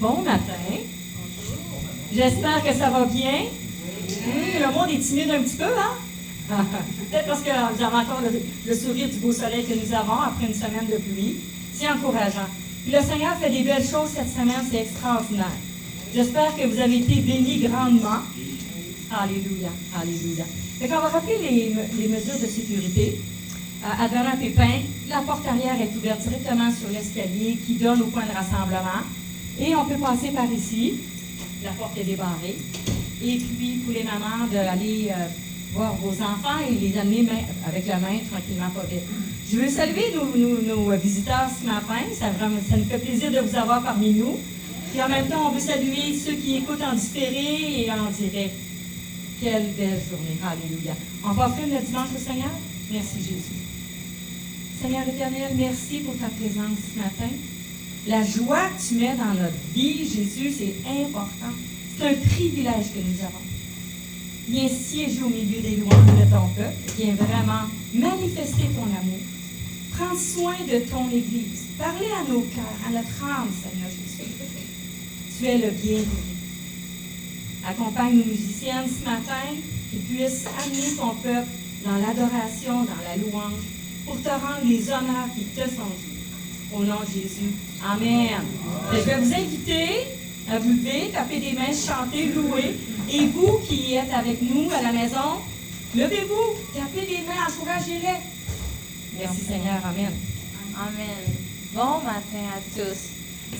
Bon matin. J'espère que ça va bien. Le monde est timide un petit peu, hein? Peut-être parce que vous avez encore le sourire du beau soleil que nous avons après une semaine de pluie. C'est encourageant. Puis le Seigneur fait des belles choses cette semaine, c'est extraordinaire. J'espère que vous avez été bénis grandement. Alléluia, alléluia. Fait qu'on va rappeler les mesures de sécurité. Advenant pépin, la porte arrière est ouverte directement sur l'escalier qui donne au point de rassemblement. Et on peut passer par ici. La porte est débarrée. Et puis, pour les mamans, d'aller voir vos enfants et les amener avec la main tranquillement, pas vite. Je veux saluer nos visiteurs ce matin. Ça nous fait plaisir de vous avoir parmi nous. Et en même temps, on veut saluer ceux qui écoutent en différé et en direct. Quelle belle journée. Alléluia. On va offrir le dimanche au Seigneur. Merci, Jésus. Seigneur éternel, merci pour ta présence ce matin. La joie que tu mets dans notre vie, Jésus, c'est important. C'est un privilège que nous avons. Viens siéger au milieu des louanges de ton peuple. Viens vraiment manifester ton amour. Prends soin de ton Église. Parlez à nos cœurs, à notre âme, Seigneur Jésus. Tu es le bienvenu. Accompagne nos musiciennes ce matin, qu'ils puissent amener ton peuple dans l'adoration, dans la louange, pour te rendre les honneurs qui te sont dus. Au nom de Jésus. Amen. Je vais vous inviter à vous lever, taper des mains, chanter, louer. Et vous qui êtes avec nous à la maison, levez-vous, tapez des mains, encouragez-les. Merci Seigneur. Amen. Amen. Bon matin à tous.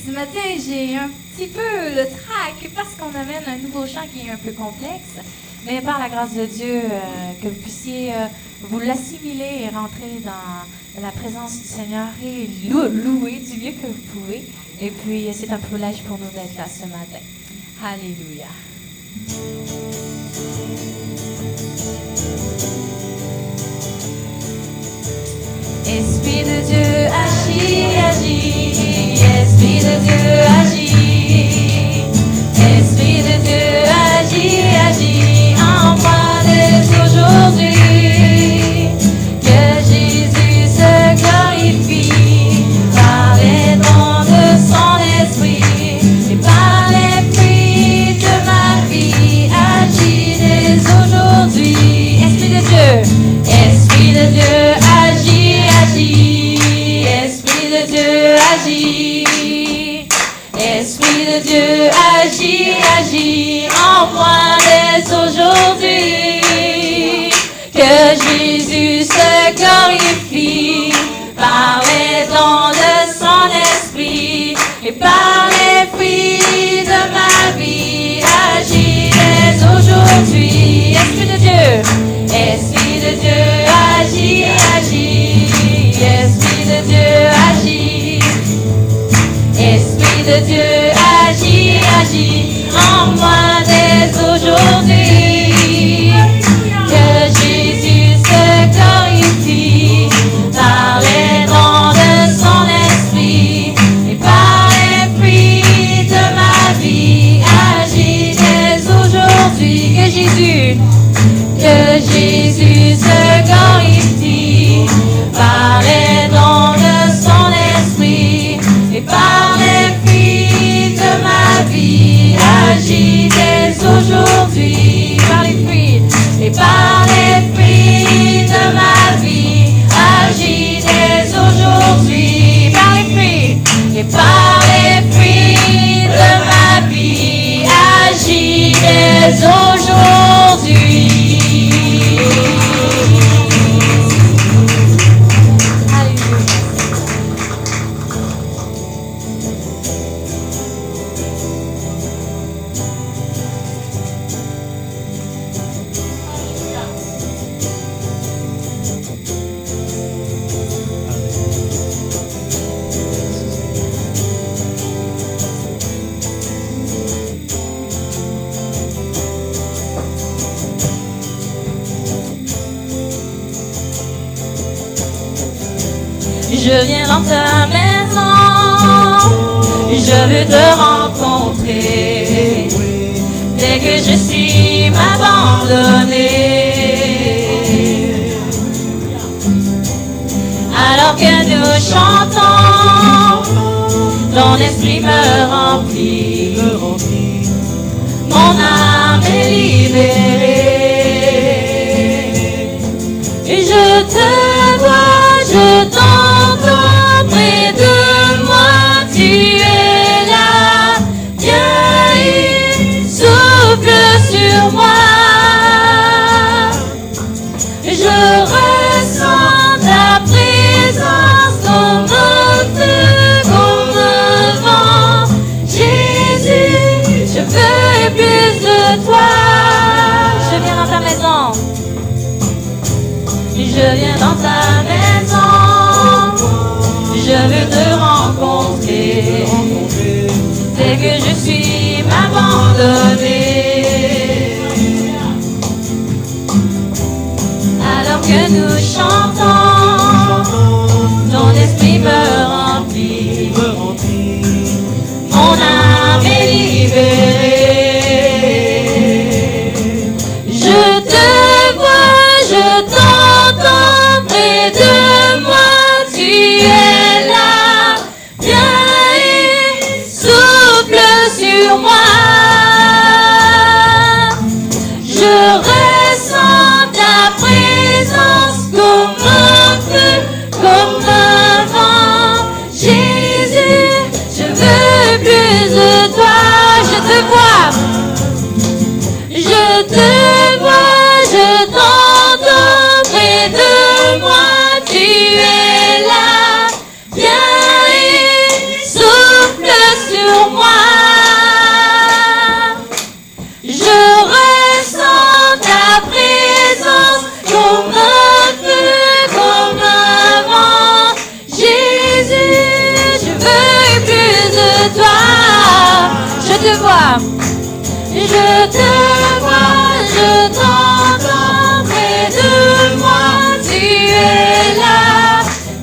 Ce matin, j'ai un petit peu le trac parce qu'on amène un nouveau chant qui est un peu complexe. Mais par la grâce de Dieu, que vous puissiez vous l'assimiler et rentrer dans la présence du Seigneur et louer du mieux que vous pouvez. Et puis, c'est un privilège pour nous d'être là ce matin. Alléluia. Esprit de Dieu, agis, agis. Esprit de Dieu, agis. Esprit de Dieu, agis, agis. En moi dès aujourd'hui. Que Jésus se glorifie par les dons de son esprit et par les fruits de ma vie. Agis dès aujourd'hui. Esprit de Dieu, Esprit de Dieu, agis, agis. Esprit de Dieu, agis. Esprit de Dieu, agis, agis en moi dès aujourd'hui. Que Jésus se glorifie par les dons de son esprit et par les fruits de ma vie. Agis dès aujourd'hui. Esprit de Dieu, Esprit de Dieu, agis, agis. Esprit de Dieu, agis. Esprit de Dieu, agis, agis en moi dès aujourd'hui. Que Jésus se glorifie par les dons de son esprit et par les fruits de ma vie. Agis dès aujourd'hui. Que Jésus se glorifie par les dons de son esprit et par les fruits de ma vie. Agis dès aujourd'hui par les fruits et par les fruits de ma vie. Agis dès aujourd'hui par les fruits et par les fruits de ma vie. Agis dès aujourd'hui. Je viens dans ta maison, je veux te rencontrer. Dès que je suis m'abandonner, alors que nous chantons, ton esprit me remplit. Mon âme est libérée. Et je te vois, je t'entends près de moi. Tu es là, viens et souffle sur moi. Je ressens ta présence comme un feu, comme un vent. Jésus, je veux plus de toi. Je viens dans ta maison. Je viens dans ta maison. Je veux te rencontrer. Dès que je suis m'abandonner. Alors que nous chantons, ton esprit me remplit. Mon âme est libérée. Je te vois, je t'entends près de moi. Tu es là, viens et souffle sur moi. Je ressens ta présence comme un feu, comme un vent. Jésus, je veux plus de toi. Je te vois, je te vois, je t'entends près de moi. Tu es là, viens et souffle sur moi. Je ressens ta présence comme un feu, comme un vent. Jésus, je veux plus de toi. Je te vois, je te vois, je t'entends près de moi. Tu es là,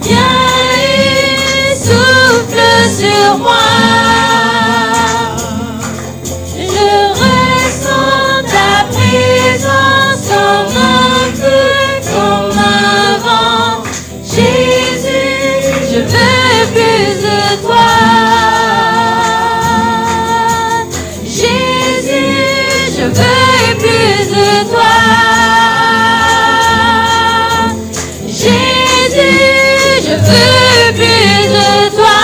viens et souffle sur moi. Je ressens ta présence comme un feu, comme un vent. Jésus, je veux plus de toi. Jésus, je veux plus de toi. Jésus, je veux plus de toi.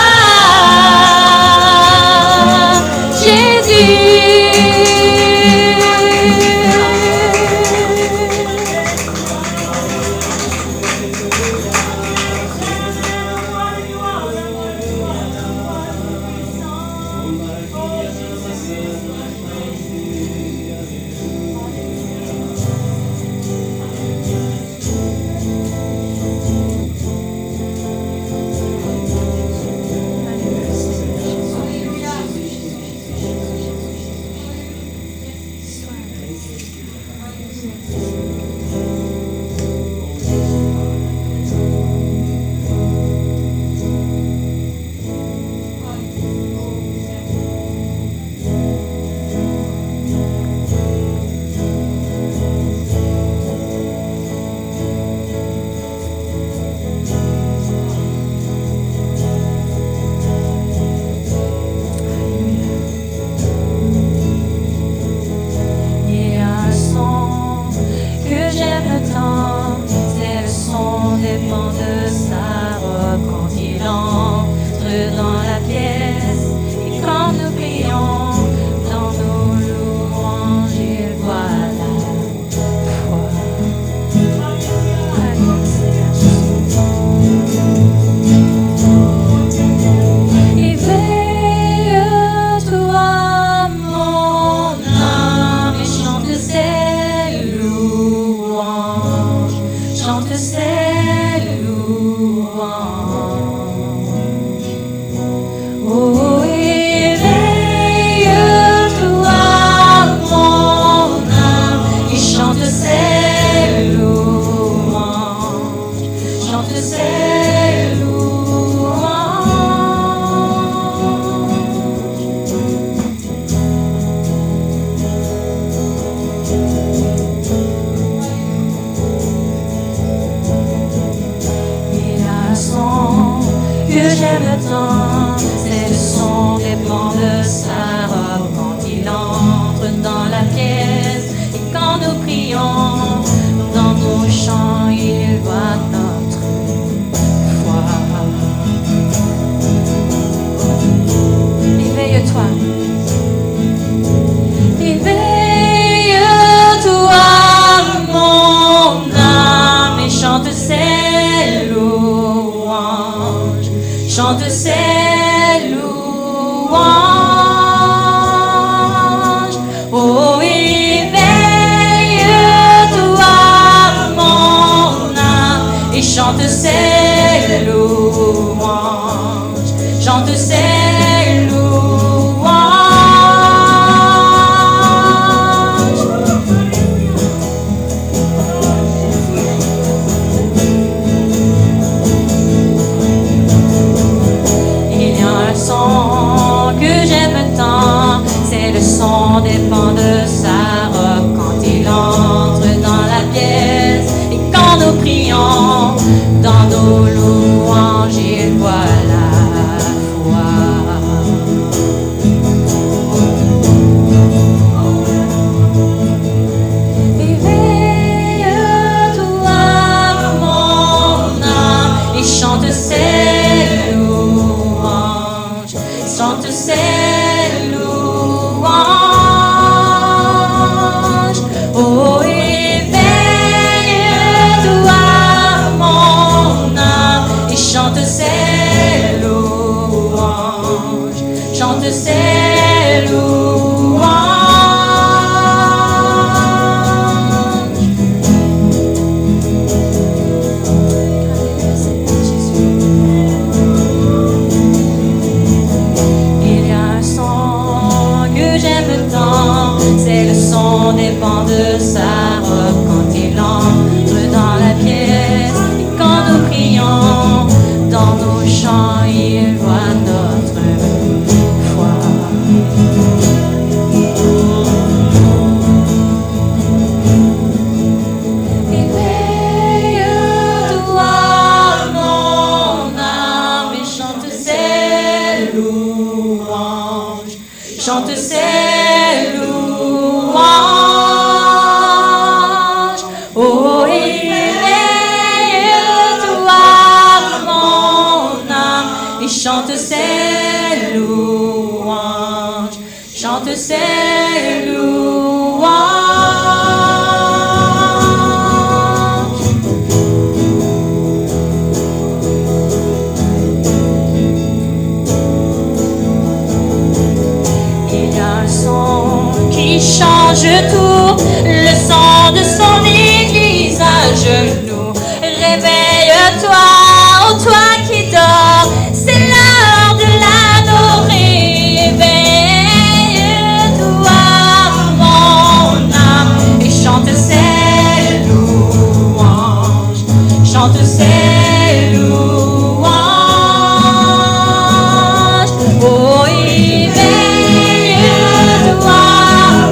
chante ses louanges, chante ses louanges. Il y a un son que j'aime tant, c'est le son des pans de sa robe quand il entre dans la pièce et quand nous prions dans nos louanges, il voit la foi. Éveille-toi, mon âme, et chante ses louanges, chante ses louanges. Oh, éveille-toi, mon âme, et chante ses louanges, chante ses louanges. Il y a un son que j'aime tant, c'est le son des pans de sa robe quand il entre dans la pièce et quand nous prions dans nos chants, il voit notre foi. Éveille-toi, mon âme, et chante ses louanges, chante ses louanges. Oh, éveille-toi, mon âme, et chante ses louanges, chante ses louanges. Il y a un son qui change tout, le son de son église à genoux. Réveille-toi, oh toi qui dors, c'est l'heure de l'adorer. Éveille-toi, mon âme, et chante ses louanges, chante ses louanges. Oh, éveille-toi,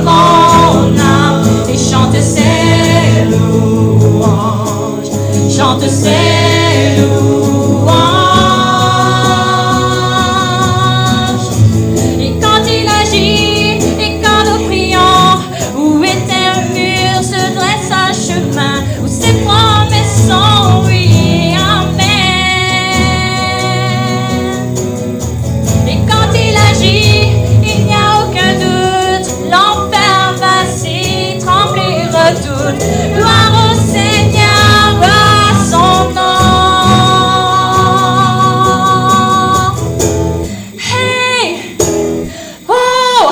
mon âme, et chante ses louanges, chante ses louanges. Et quand il agit, et quand nous prions, où était un mur se dresse un chemin, où ses promesses sont oui et amen. Et quand il agit, il n'y a aucun doute, l'enfer va s'y trembler, redoute. Gloire au Seigneur, à son nom. Hey, oh,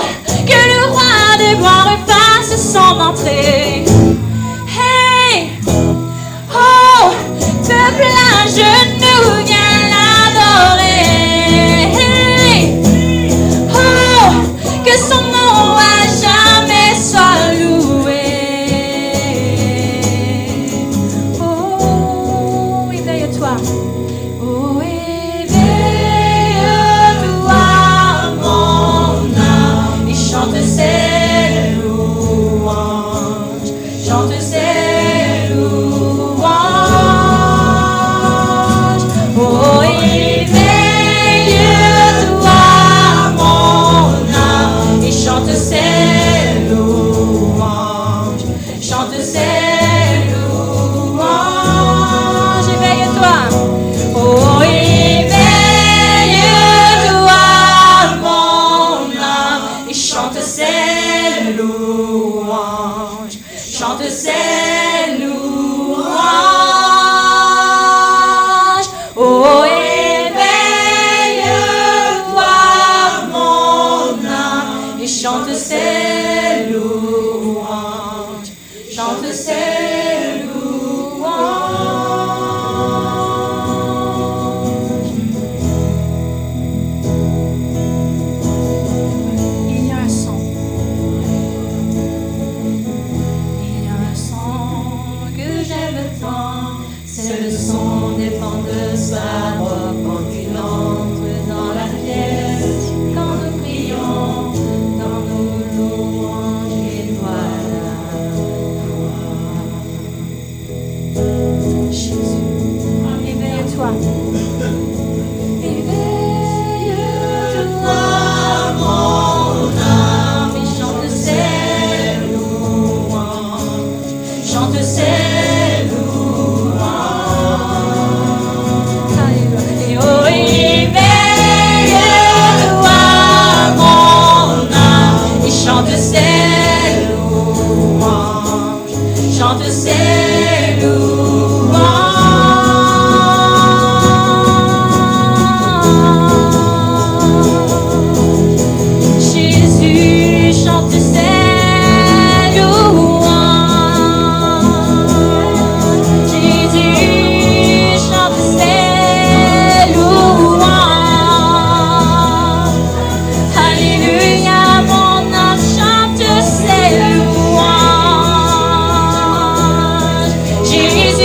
que le roi de gloire fasse son entrée. Hey, oh, peuple à genoux, viens l'adorer. Hey, oh, que son nom à jamais soit loué. Oh, éveille-toi. Oh, éveille-toi, mon âme, et chante ses louanges, chante ses louanges. Oh, éveille-toi, mon âme, et chante ses louanges, chante ses louanges. Éveille-toi. Oh, éveille-toi, mon âme, et chante ses louanges, chante ses louanges. Oh, éveille-toi, mon âme, et chante ses louanges, chante ses louanges. sa robe quand il entre dans la pièce, quand nous prions, dans nos louanges, il voit la gloire. Jésus, Éveille-toi. éveille-toi, mon âme, et chante ses louanges, chante ses louanges. Oh, éveille-toi, mon âme, et chante ses louanges, chante ses louanges. Jésus chante ses louanges. Jésus chante ses louanges. Alléluia, mon âme chante ses louanges. Jésus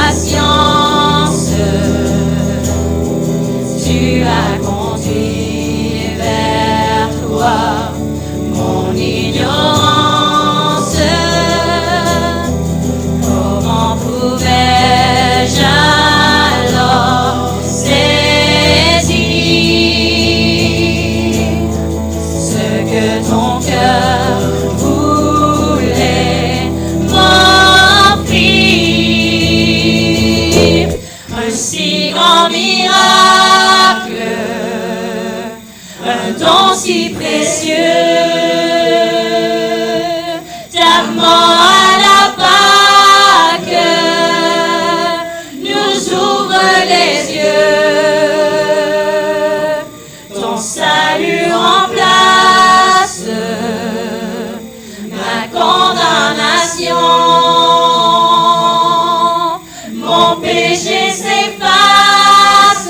patience, tu as conduit vers toi mon ignorance. Comment pouvais-je alors saisir ce que ton cœur voulait m'offrir? Un si grand miracle, un don si précieux, ta mort à la Pâque nous ouvre les yeux. Ton salut remplace ma condamnation. Mon péché s'efface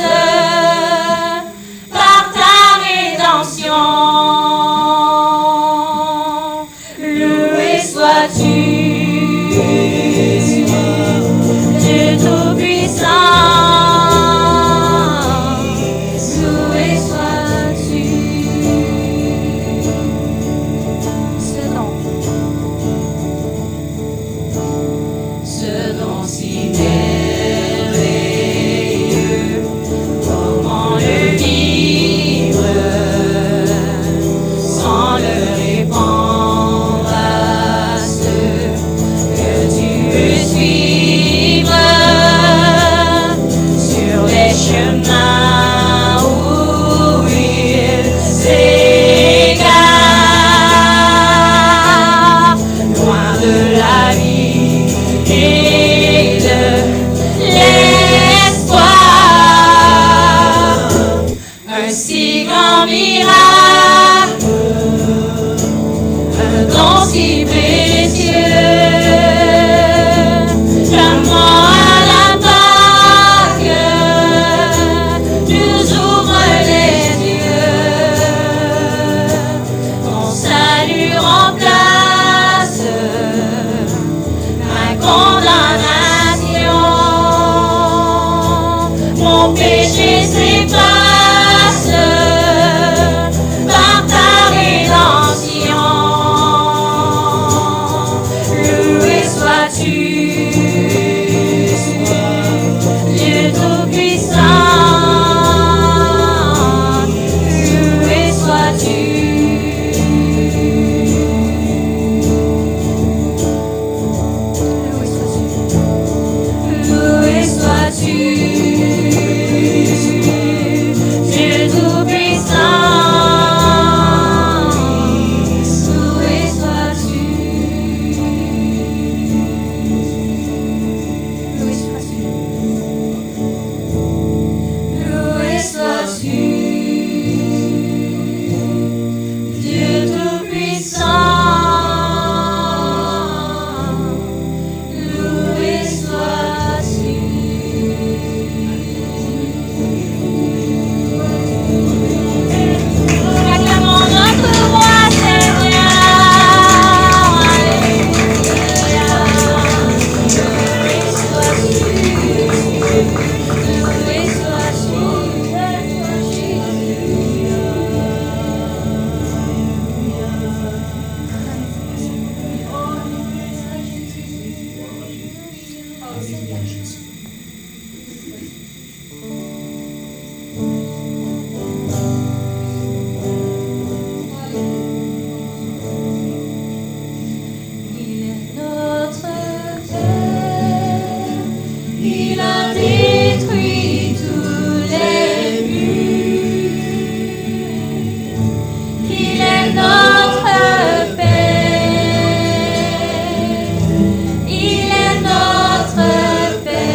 par ta rédemption. Loué sois-tu, Dieu Tout-Puissant. Loué sois-tu. Ce don si merveilleux, comment le vivre sans le répandre à ceux que tu veux suivre sur les chemins où ils s'égarent, loin de la vie et de l'espoir. Un si grand miracle, un don si précieux, ta mort à la Pâque nous ouvre les yeux. Ton salut remplace ma condamnation. Mon péché s'efface par ta rédemption. Loué sois-tu, Dieu Tout-Puissant. Loué sois-tu. Loué sois-tu, Dieu Tout-Puissant. Loué sois-tu. Loué sois-tu. Loué sois-tu, Dieu Tout-Puissant. Loué sois-tu. Acclamons notre roi Seigneur. Alléluia. Loué sois-tu. Loué sois-tu. Il est notre Père, il a détruit tous les murs. Il est notre Père, il est notre Père.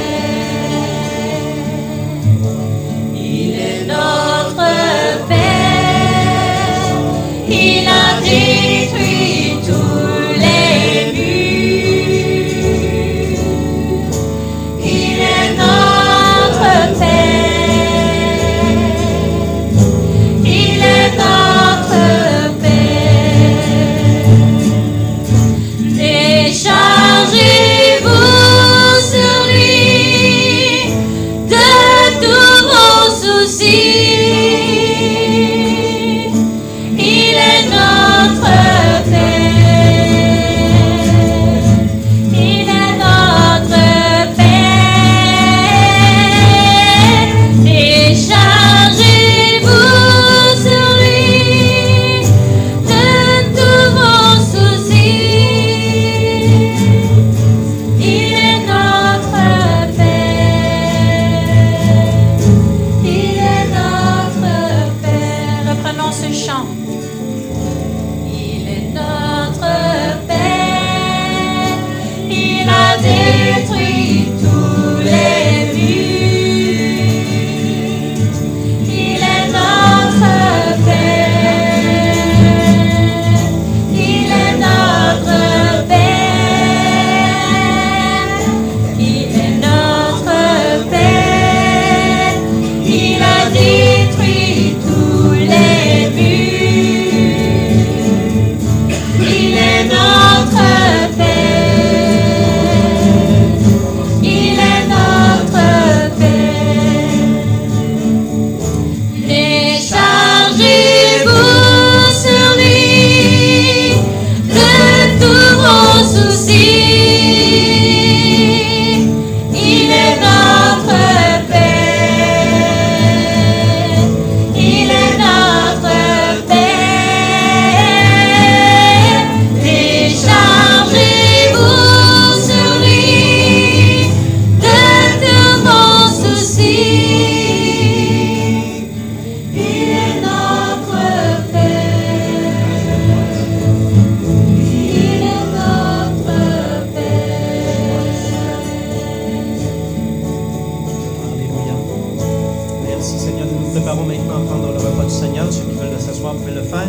Merci Seigneur, nous nous préparons maintenant à prendre le repas du Seigneur. Ceux qui veulent s'asseoir peuvent le faire.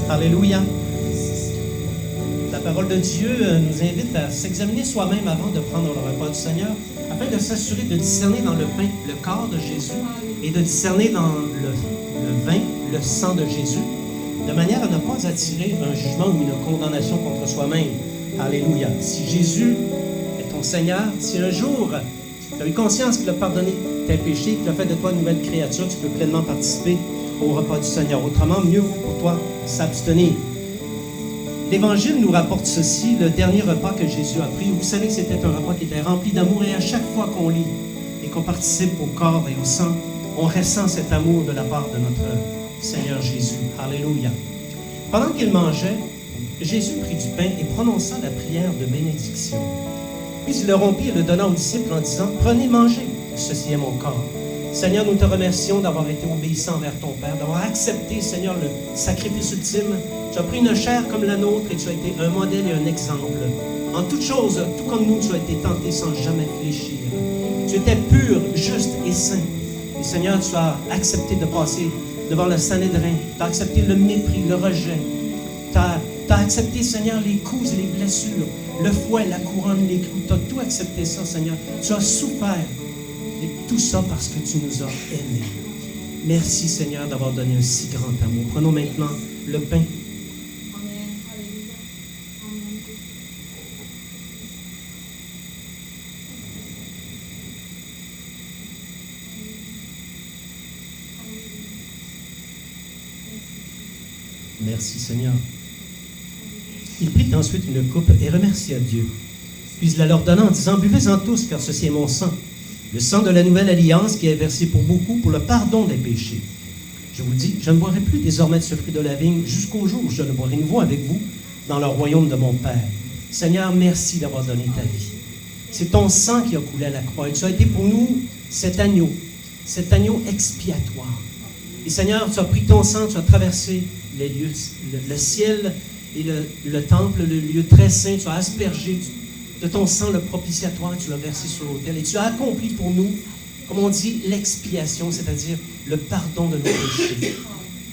Alléluia. La parole de Dieu nous invite à s'examiner soi-même avant de prendre le repas du Seigneur, afin de s'assurer de discerner dans le pain le corps de Jésus et de discerner dans le vin le sang de Jésus, de manière à ne pas attirer un jugement ou une condamnation contre soi-même. Alléluia. Si Jésus est ton Seigneur, si un jour tu as eu conscience qu'il a pardonné tes péchés, qu'il a fait de toi une nouvelle créature, tu peux pleinement participer au repas du Seigneur. Autrement, mieux vaut pour toi s'abstenir. L'Évangile nous rapporte ceci, le dernier repas que Jésus a pris. Vous savez que c'était un repas qui était rempli d'amour et à chaque fois qu'on lit et qu'on participe au corps et au sang, on ressent cet amour de la part de notre Seigneur Jésus. Alléluia. Pendant qu'il mangeait, Jésus prit du pain et prononça la prière de bénédiction. Puis il le rompit et le donna aux disciples en disant, « Prenez, mangez, ceci est mon corps. » Seigneur, nous te remercions d'avoir été obéissant envers ton Père, d'avoir accepté, Seigneur, le sacrifice ultime. Tu as pris une chair comme la nôtre et tu as été un modèle et un exemple. En toutes choses, tout comme nous, tu as été tenté sans jamais fléchir. Tu étais pur, juste et saint. Et Seigneur, tu as accepté de passer devant le Sanhédrin. Tu as accepté le mépris, le rejet. Tu as accepté, Seigneur, les coups et les blessures, le fouet, la couronne, les clous. Tu as tout accepté ça, Seigneur. Tu as souffert. Et tout ça parce que tu nous as aimés. Merci, Seigneur, d'avoir donné un si grand amour. Prenons maintenant le pain. Merci, Seigneur. Il prit ensuite une coupe et remercia Dieu. Puis il la leur donna en disant, « Buvez-en tous, car ceci est mon sang. Le sang de la nouvelle alliance qui est versé pour beaucoup pour le pardon des péchés. Je vous dis, je ne boirai plus désormais de ce fruit de la vigne jusqu'au jour où je le boirai nouveau avec vous dans le royaume de mon Père. Seigneur, merci d'avoir donné ta vie. C'est ton sang qui a coulé à la croix. Et tu as été pour nous cet agneau expiatoire. Et Seigneur, tu as pris ton sang, tu as traversé les lieux, le ciel et le temple, le lieu très saint. Tu as aspergé de ton sang le propitiatoire, tu l'as versé sur l'autel et tu as accompli pour nous, comme on dit, l'expiation, c'est-à-dire le pardon de nos péchés.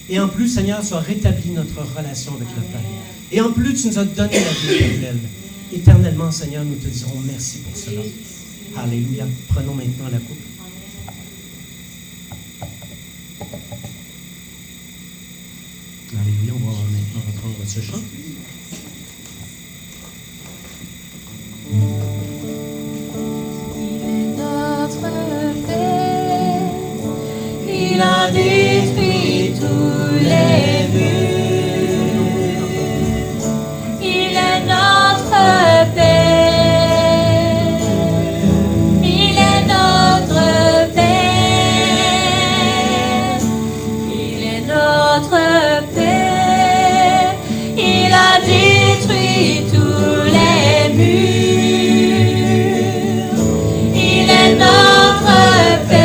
Et en plus, Seigneur, tu as rétabli notre relation avec le Père. Et en plus, tu nous as donné la vie éternelle. Éternellement, Seigneur, nous te dirons merci pour cela. Alléluia. Prenons maintenant la coupe. Alléluia. On va maintenant reprendre ce chant. Il a détruit tous les murs. Il est notre Père. Il est notre Père. Il est notre Père. Il a détruit tous les murs. Il est notre Père.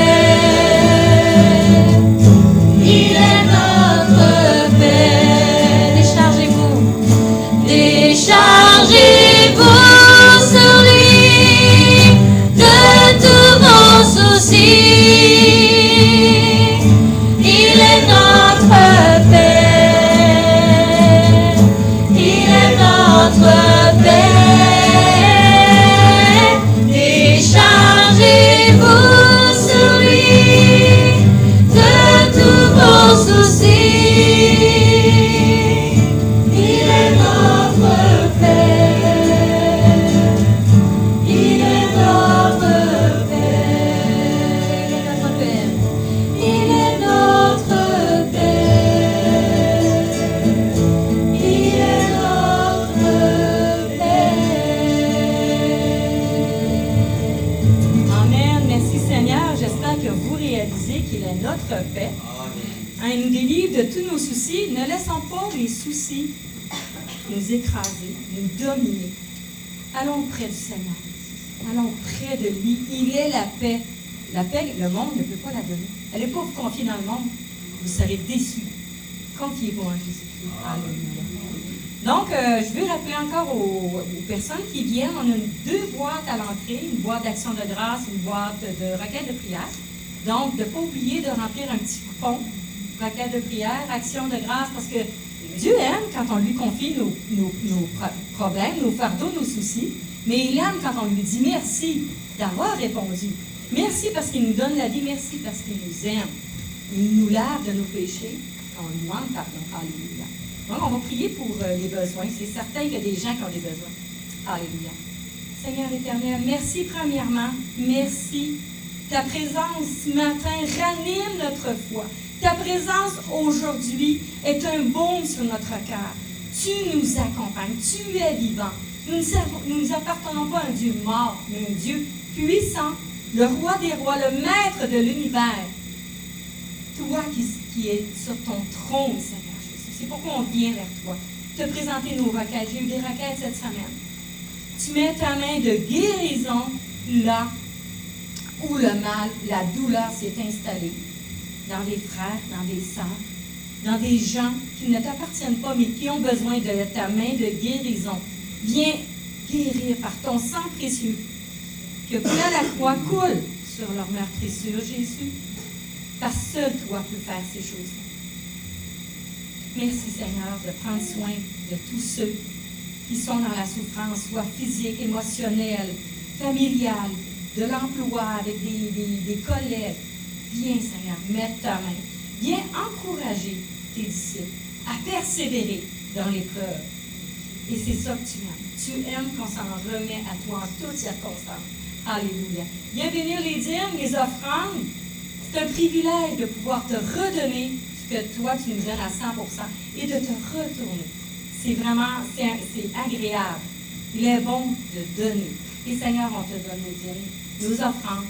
Écraser, nous dominer. Allons près du Seigneur. Allons près de lui. Il est la paix. La paix, le monde ne peut pas la donner. Elle n'est pas vous confier dans le monde. Vous serez déçus. Confiez-vous en Jésus-Christ. Alléluia. Donc, je veux rappeler encore aux personnes qui viennent, on a 2 boîtes à l'entrée, une boîte d'action de grâce, une boîte de requête de prière. Donc, de ne pas oublier de remplir un petit coupon, requête de prière, action de grâce, parce que Dieu aime quand on lui confie nos problèmes, nos fardeaux, nos soucis, mais il aime quand on lui dit merci d'avoir répondu. Merci parce qu'il nous donne la vie, merci parce qu'il nous aime. Il nous lave de nos péchés, on lui demande pardon. Alléluia. Donc, on va prier pour les besoins. C'est certain qu'il y a des gens qui ont des besoins. Alléluia. Seigneur éternel, merci premièrement. Merci. Ta présence ce matin ranime notre foi. Ta présence aujourd'hui est un baume sur notre cœur. Tu nous accompagnes. Tu es vivant. Nous ne appartenons pas à un Dieu mort, mais un Dieu puissant, le roi des rois, le maître de l'univers. Toi qui es sur ton trône, Seigneur Jésus. C'est pourquoi on vient vers toi, te présenter nos requêtes. J'ai eu des requêtes cette semaine. Tu mets ta main de guérison là où le mal, la douleur s'est installée. Dans des frères, dans des sœurs, dans des gens qui ne t'appartiennent pas, mais qui ont besoin de ta main de guérison. Viens guérir par ton sang précieux, que près la croix coule sur leur meurtrissure, Jésus. Parce que seul toi peux faire ces choses. Merci, Seigneur, de prendre soin de tous ceux qui sont dans la souffrance, soit physique, émotionnelle, familiale, de l'emploi, avec des collègues. Viens, Seigneur, mettre ta main. Viens encourager tes disciples à persévérer dans l'épreuve. Et c'est ça que tu aimes. Tu aimes qu'on s'en remet à toi en toutes circonstances. Alléluia. Viens bénir les dîmes, les offrandes. C'est un privilège de pouvoir te redonner ce que toi, tu nous donnes à 100% et de te retourner. C'est vraiment, c'est agréable. Il est bon de donner. Et Seigneur, on te donne nos dîmes, nos offrandes,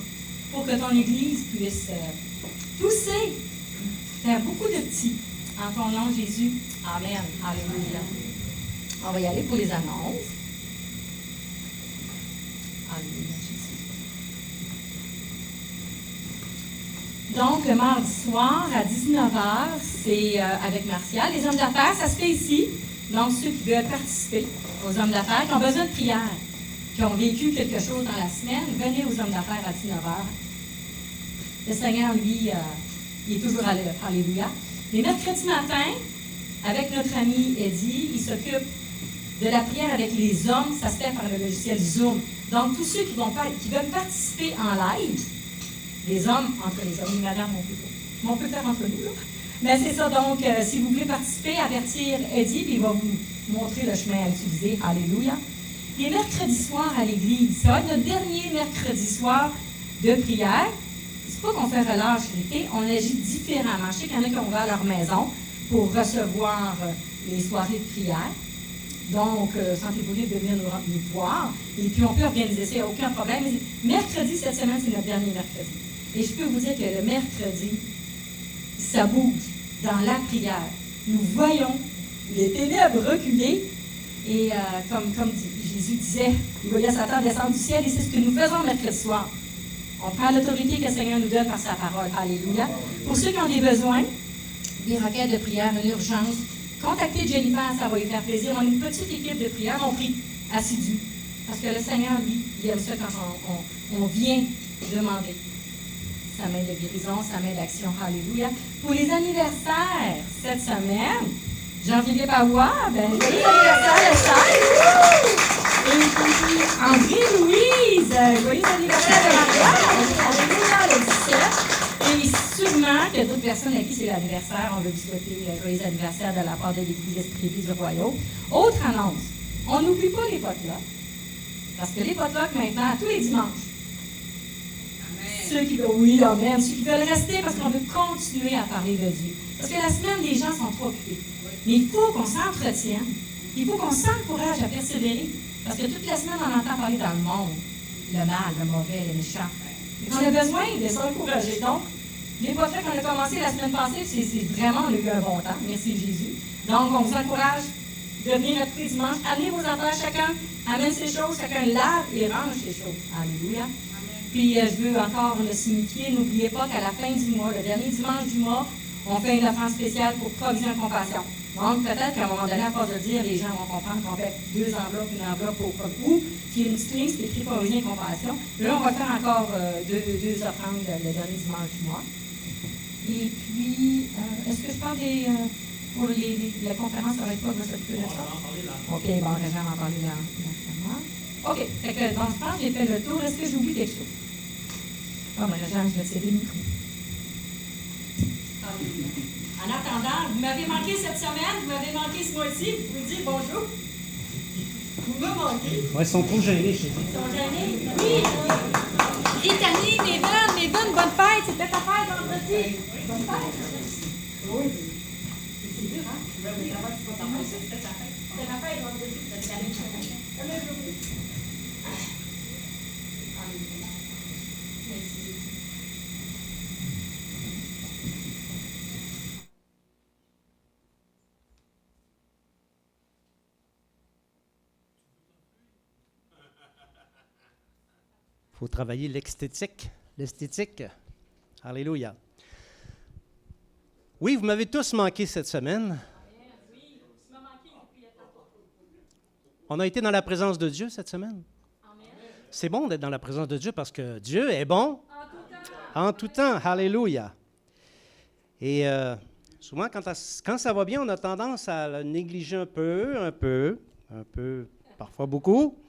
pour que ton Église puisse pousser, faire beaucoup de petits. En ton nom, Jésus. Amen. Alléluia. On va y aller pour les annonces. Alléluia, Jésus. Donc, le mardi soir, à 19h, c'est avec Martial. Les hommes d'affaires, ça se fait ici. Donc, ceux qui veulent participer aux hommes d'affaires, qui ont besoin de prière, qui ont vécu quelque chose dans la semaine, venez aux hommes d'affaires à 19h. Le Seigneur, lui, il est toujours à l'œuvre. Alléluia. Les mercredis matin, avec notre ami Eddie, il s'occupe de la prière avec les hommes. Ça se fait par le logiciel Zoom. Donc, tous ceux qui veulent participer en live, les hommes, entre les hommes et madame, on peut le faire entre nous, là. Mais c'est ça, donc, si vous voulez participer, avertir Eddie, puis il va vous montrer le chemin à utiliser. Alléluia. Les mercredis soirs à l'église, ça va être notre dernier mercredi soir de prière. C'est pas qu'on fait relâche l'été, on agit différemment. Je sais qu'il y en a qui vont à leur maison pour recevoir les soirées de prière. Donc, sentez-vous libre de venir nous voir. Et puis, on peut organiser ça, il n'y a aucun problème. Mercredi, cette semaine, c'est notre dernier mercredi. Et je peux vous dire que le mercredi, ça bouge dans la prière. Nous voyons les ténèbres reculer. Et comme Jésus disait, il voyait Satan descendre du ciel. Et c'est ce que nous faisons mercredi soir. On prend l'autorité que le Seigneur nous donne par sa parole. Alléluia. Pour ceux qui ont des besoins, des requêtes de prière, une urgence, contactez Jennifer, ça va lui faire plaisir. On a une petite équipe de prière, on prie assidu. Parce que le Seigneur, lui, il aime ça quand on vient demander sa main de guérison, sa main d'action. Alléluia. Pour les anniversaires cette semaine, Jean-Philippe Awa, joyeux anniversaire, Charles! Et puis, André-Louise, joyeux anniversaire de mariage! Alléluia, le 17. Et sûrement qu'il y a d'autres personnes à qui c'est l'anniversaire. On veut vous souhaiter un joyeux anniversaire de la part de l'Église du Royaume. Autre annonce, on n'oublie pas les potlucks. Parce que les potlucks, maintenant, tous les dimanches. Ceux qui veulent rester parce qu'on veut continuer à parler de Dieu. Parce que la semaine, les gens sont trop occupés. Mais il faut qu'on s'entretienne. Il faut qu'on s'encourage à persévérer. Parce que toute la semaine, on entend parler dans le monde. Le mal, le mauvais, le méchant. Et on a besoin de s'encourager. Donc, les potlucks qu'on a commencé la semaine passée, c'est vraiment, on a eu un bon temps. Merci Jésus. Donc, on vous encourage de venir à tous les dimanches. Amenez vos affaires, chacun amène ses choses, chacun lave et range ses choses. Alléluia. Puis, je veux encore le signifier, n'oubliez pas qu'à la fin du mois, le dernier dimanche du mois, on fait une offrande spéciale pour Provision et Compassion. Donc, peut-être qu'à un moment donné, à force de dire, les gens vont comprendre qu'on fait 2 enveloppes, une enveloppe au comme ou, puis une petite ligne, c'est écrit Provision Compassion. Là, on va faire encore deux offrandes le dernier dimanche du mois. Et puis, est-ce que je parle pour la conférence, ça va être quoi, va s'occuper de ça? OK, bon, j'ai jamais entendu la OK, fait que, donc, je pense que j'ai fait le tour. Est-ce que j'oublie quelque chose? Ah, ben, je vais céder le micro. En attendant, vous m'avez manqué cette semaine, vous m'avez manqué ce mois-ci, vous pouvez dire bonjour. Vous me manquez. Ouais, ils sont trop gênés, je te dis. Ils sont gênés? Oui. Brittany, Maven, bonne fête. C'était ta fête vendredi. Bonne fête. Oui. C'est dur, hein? C'était ta fête vendredi. C'était la même chose. Il faut travailler l'esthétique. Alléluia. Oui, vous m'avez tous manqué cette semaine. On a été dans la présence de Dieu cette semaine. C'est bon d'être dans la présence de Dieu parce que Dieu est bon en tout temps. Alléluia. Et souvent, quand ça va bien, on a tendance à le négliger un peu, parfois beaucoup.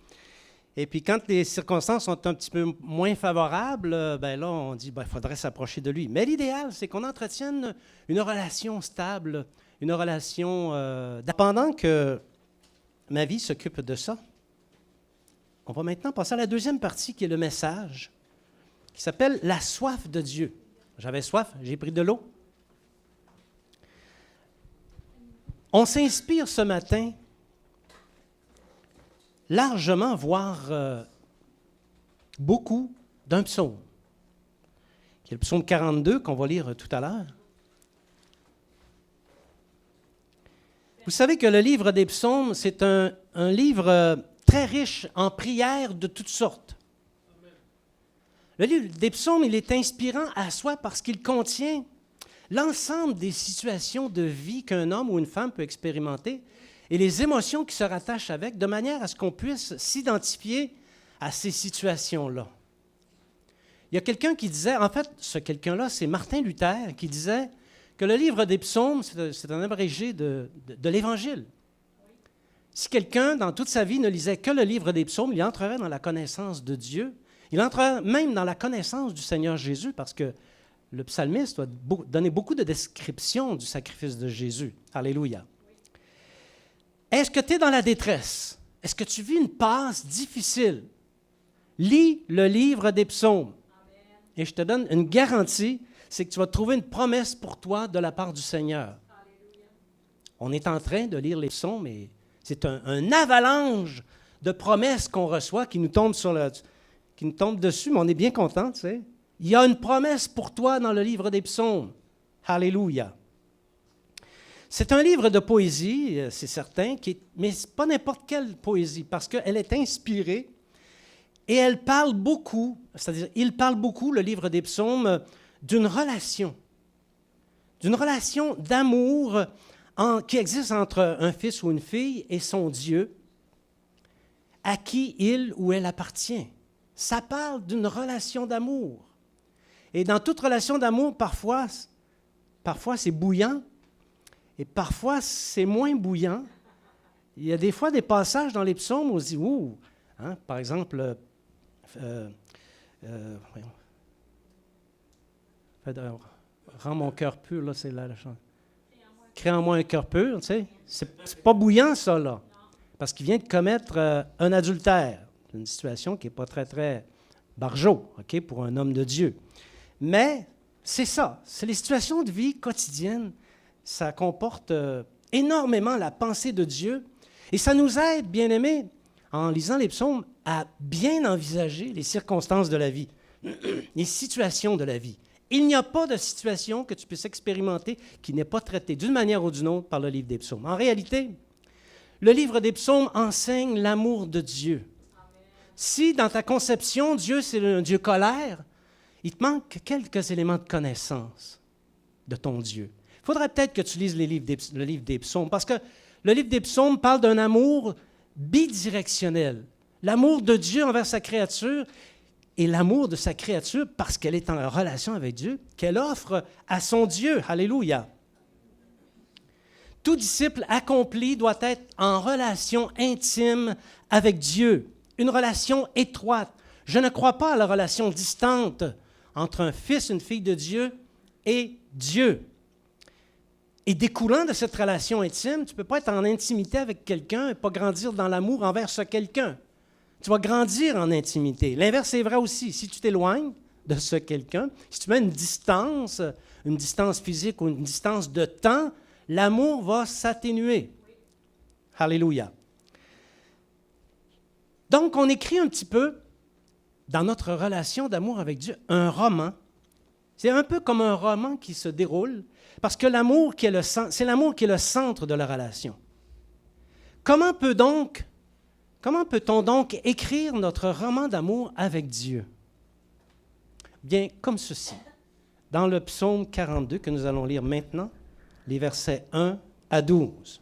Et puis, quand les circonstances sont un petit peu moins favorables, ben là, on dit il faudrait s'approcher de lui. Mais l'idéal, c'est qu'on entretienne une relation stable, une relation pendant que ma vie s'occupe de ça. On va maintenant passer à la deuxième partie, qui est le message, qui s'appelle « La soif de Dieu ». J'avais soif, j'ai pris de l'eau. On s'inspire ce matin largement, voire beaucoup, d'un psaume, qui est le psaume 42, qu'on va lire tout à l'heure. Vous savez que le livre des psaumes, c'est un livre très riche en prières de toutes sortes. Le livre des psaumes, il est inspirant à soi parce qu'il contient l'ensemble des situations de vie qu'un homme ou une femme peut expérimenter et les émotions qui se rattachent avec, de manière à ce qu'on puisse s'identifier à ces situations-là. Il y a quelqu'un qui disait, en fait, ce quelqu'un-là, c'est Martin Luther, qui disait que le livre des psaumes, c'est un abrégé de l'Évangile. Si quelqu'un, dans toute sa vie, ne lisait que le livre des psaumes, il entrerait dans la connaissance de Dieu. Il entrerait même dans la connaissance du Seigneur Jésus, parce que le psalmiste doit donner beaucoup de descriptions du sacrifice de Jésus. Alléluia. Est-ce que tu es dans la détresse? Est-ce que tu vis une passe difficile? Lis le livre des psaumes. Amen. Et je te donne une garantie, c'est que tu vas trouver une promesse pour toi de la part du Seigneur. Alléluia. On est en train de lire les psaumes et c'est un avalanche de promesses qu'on reçoit qui nous tombe dessus, mais on est bien content, tu sais. Il y a une promesse pour toi dans le livre des psaumes. Alléluia. C'est un livre de poésie, c'est certain, mais ce n'est pas n'importe quelle poésie, parce qu'elle est inspirée et elle parle beaucoup, c'est-à-dire, il parle beaucoup, le livre des psaumes, d'une relation d'amour qui existe entre un fils ou une fille et son Dieu, à qui il ou elle appartient. Ça parle d'une relation d'amour. Et dans toute relation d'amour, parfois c'est bouillant, et parfois, c'est moins bouillant. Il y a des fois des passages dans les psaumes où on se dit « Ouh! Hein? » Par exemple, rends mon cœur pur, là, c'est la chanson. Crée en moi un cœur pur, tu sais. C'est pas bouillant, ça, là. Parce qu'il vient de commettre un adultère. C'est une situation qui n'est pas très, très barjot, OK, pour un homme de Dieu. Mais c'est ça. C'est les situations de vie quotidiennes. Ça comporte énormément la pensée de Dieu. Et ça nous aide, bien-aimés, en lisant les psaumes, à bien envisager les circonstances de la vie, les situations de la vie. Il n'y a pas de situation que tu puisses expérimenter qui n'est pas traitée d'une manière ou d'une autre par le livre des psaumes. En réalité, le livre des psaumes enseigne l'amour de Dieu. Amen. Si dans ta conception, Dieu, c'est un Dieu colère, il te manque quelques éléments de connaissance de ton Dieu. Il faudrait peut-être que tu lises le livre des psaumes, parce que le livre des psaumes parle d'un amour bidirectionnel. L'amour de Dieu envers sa créature et l'amour de sa créature, parce qu'elle est en relation avec Dieu, qu'elle offre à son Dieu. Alléluia. Tout disciple accompli doit être en relation intime avec Dieu, une relation étroite. Je ne crois pas à la relation distante entre un fils, une fille de Dieu et Dieu. Et découlant de cette relation intime, tu ne peux pas être en intimité avec quelqu'un et pas grandir dans l'amour envers ce quelqu'un. Tu vas grandir en intimité. L'inverse est vrai aussi. Si tu t'éloignes de ce quelqu'un, si tu mets une distance physique ou une distance de temps, l'amour va s'atténuer. Alléluia. Donc, on écrit un petit peu, dans notre relation d'amour avec Dieu, un roman. C'est un peu comme un roman qui se déroule, parce que l'amour c'est l'amour qui est le centre de la relation. Comment peut-on donc écrire notre roman d'amour avec Dieu? Bien, comme ceci. Dans le psaume 42 que nous allons lire maintenant, les versets 1 à 12.